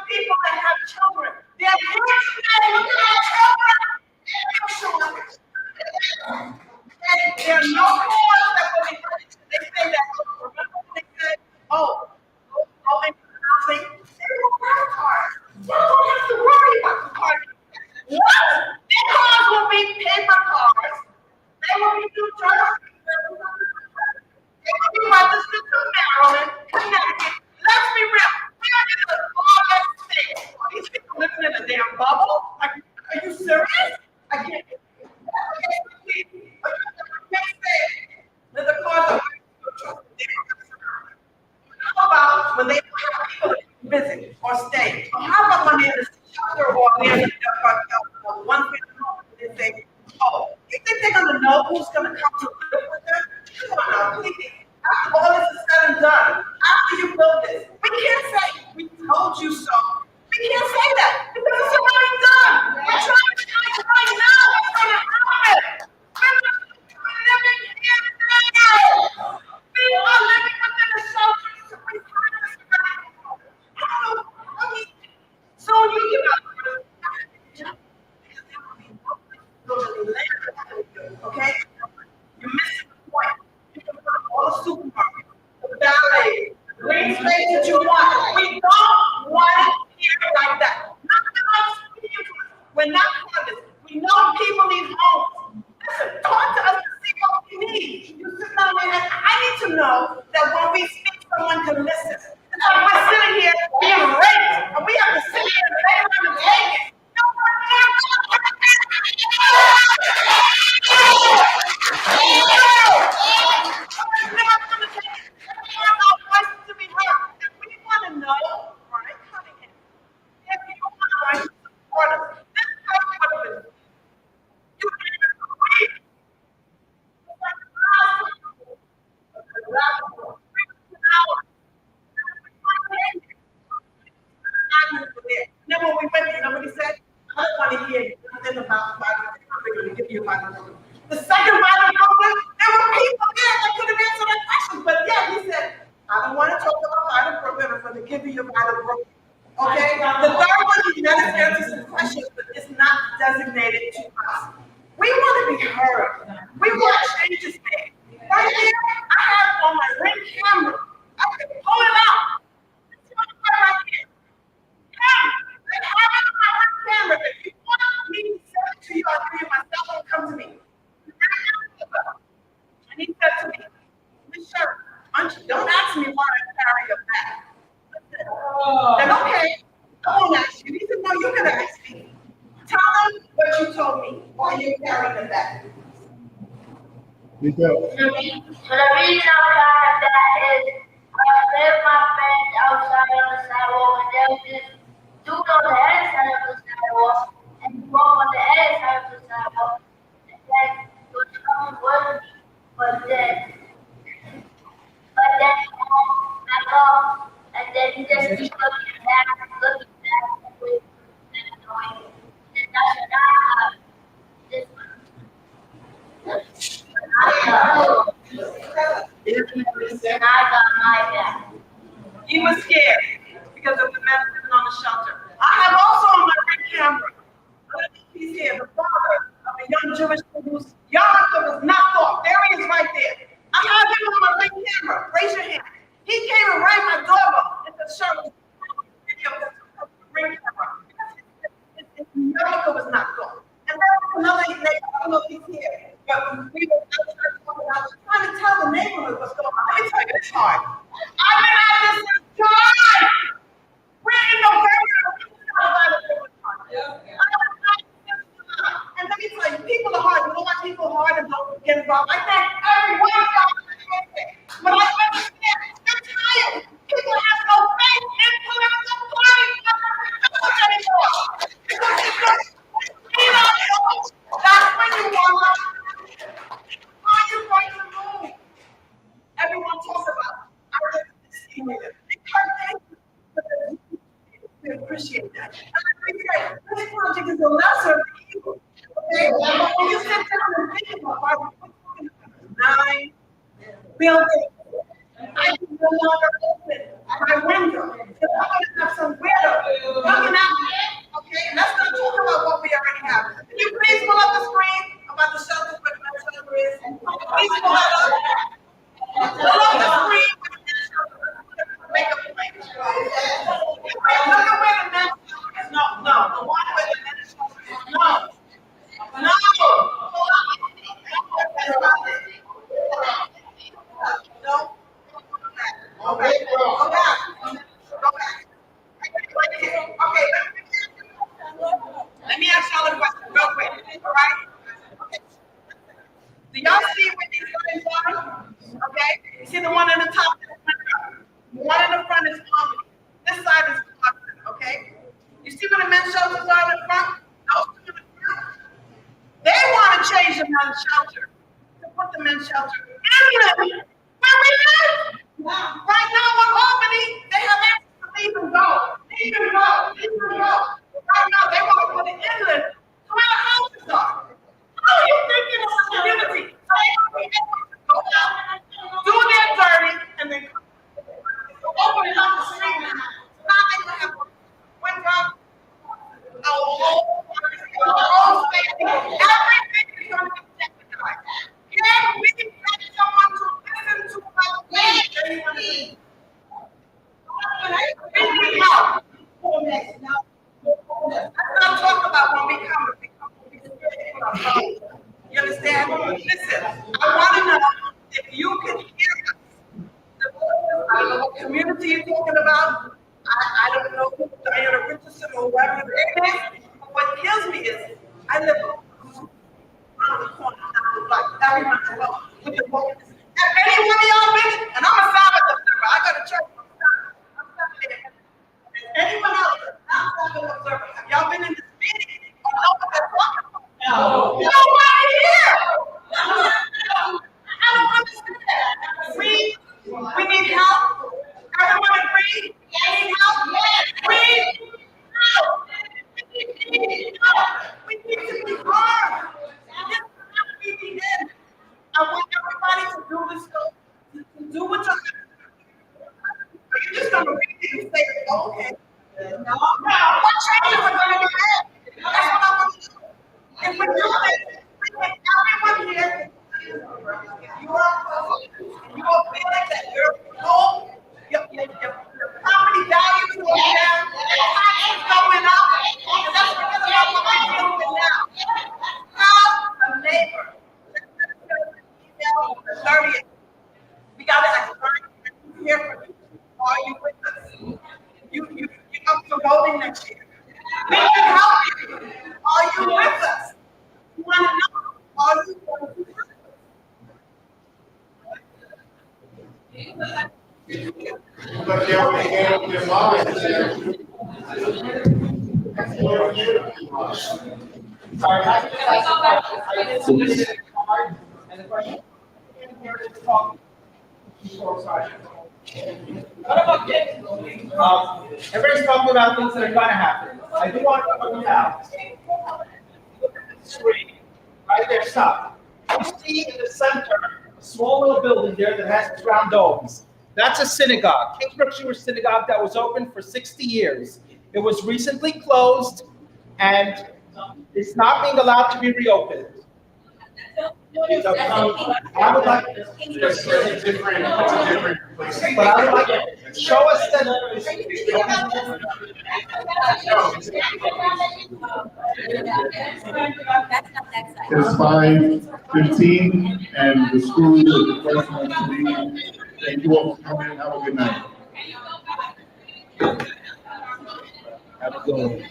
Speaker 15: People that have children, their parents say, look at our children. And there are no cars that will be purchased. They say that, remember when they said, oh, income housing, they don't have cars. You don't have to worry about the car. What? Their cars will be paper cars. They will be New Jersey. They will be registered to Maryland, Connecticut. Let's be real. We are in the smallest state. Are these people living in a damn bubble? Are you serious? I can't. The cars how about when they don't have people to visit or stay? Or how about when they're in the shelter or they're in one family home and they say, oh, you think they're going to know who's going to come to live with them? Come on now, please. After all this is said and done, after you build this, we can't say, we told you so. We can't say that because it's already done. We're trying to tell you right now what's going to happen. We're living here now. We are living within the shelters to be so you okay? You're missing the point. You can put all the supermarkets, the ballet, the green space that you want. We don't want it here like that. We're not for this. We know people need homes. Listen, talk to us and see you by the Brooklyn. The second by the Brooklyn, there were people there that could have answered that question, but yeah, he said, I don't want to talk about by the Brooklyn, I'm going to give you by the Brooklyn. Okay? The third one, he let us answer some questions, but it's not designated to us. We want to be heard. We want changes made. Right here, I have on my ring camera. I can pull it out. It's right here. I have it on my ring camera. If you want me to send it to you, I'll give you my cell phone. Come to me. And he said to me, Miss Sherman, don't ask me why I carry a bag. And okay, I won't ask you. He said, no, you can ask me. Tell them what you told me. Why you carrying the bag?
Speaker 6: We go.
Speaker 19: So the reason I'm carrying that is I was with my friends outside on the sidewalk, and there was this dude on the other side of the sidewalk, and he walked on the other side of the sidewalk, and then he was coming with me, but then he back off, and then he just keep looking back, with and annoying. And that's when I got this one. And I got my back.
Speaker 15: He was scared because of the men living on the shelter. I have also on my ring camera, he's here, the father of a young Jewish man whose yarmulke was knocked off. There he is right there. I have him on my ring camera. Raise your hand. He came and rang my doorbell and said, Shirley, video of the ring camera. His yarmulke was knocked off. And there was another neighbor, I don't know if he's here, but we were trying to tell the neighborhood what's going on. Let me tell you, it's hard. I've been at this since July. We're in November. And let me tell you, people are hard. You know why people are hard and don't get involved? I thank everyone about it. But I understand, they're tired. People have no faith in political parties anymore. Because it's just, that's when you want are you going to move? Everyone talks about I live in this area. We appreciate that. And I appreciate this project is a lesser of evil. Okay? But when you sit down and think about why we're talking about 9 buildings, I can no longer open my window. If I'm going to have some weirdo looking at me, okay? Let's not talk about what we already have. Can you please pull up the screen about the shelter where the shelter is? Please pull it up. Pull up the screen with the shelter. Make a point. Look at where the men's shelter is. No, the one where the men's shelter is. No. Go back. Okay. Let me ask y'all a question real quick. All right? Okay. Do y'all see what these buildings are? Okay. You see the one in the top? The one in the front is Albany. This side is Boston. Okay. You see where the men's shelters are in the front? Those two in the front. They want to change the men's shelter to put the men's shelter in where we live. Right now in Albany, they have access to leave and go. Leave and go. Right now, they want to put it inland to where the houses are. How are you thinking of a community? So they want to be able to go out, do their dirty, and then open it up the street. Now they can have a window, a whole safety. Everything is going to be technicalized. Can we get someone to listen to us? Please. We need help. Let's not talk about when we come. You understand? Listen, I want to know if you can hear us. I don't know what community you're talking about. I don't know who Diana Richardson or whoever it is. But what kills me is I live around the corner, like everyone's welcome. With the boat. Have any one of y'all been? And I'm a Sabbath observer. I go to church. I'm Sabbath. Anyone else? I'm Sabbath observer. Have y'all been in this meeting? Or know what they're talking about? No. Nobody here. I don't understand. We need help. Everyone agree? We need help. We need help. We need to be harmed. This You are feeling that your home, your property values going down, taxes going up, and that's because of what we're dealing with now. Call a neighbor. Email the 30th. We got to hear from you. Are you with us? You up for voting next year. We can help you. Are you with us? We want to know, are you with us?
Speaker 4: But they already gave up their lives.
Speaker 7: Sorry, I did submit a card and the question. What about kids? Everybody's talking about things that are gonna happen. I do want to point out. Look at the screen, right there, stop. You see in the center, a small little building there that has round domes. That's a synagogue, Kingsbrook Jewish Synagogue that was open for 60 years. It was recently closed and it's not being allowed to be reopened. I would like, but I would like to show us that.
Speaker 11: It's 5:15 and the school is the first one to leave. Thank you all for coming. Have a good night. Have a good one.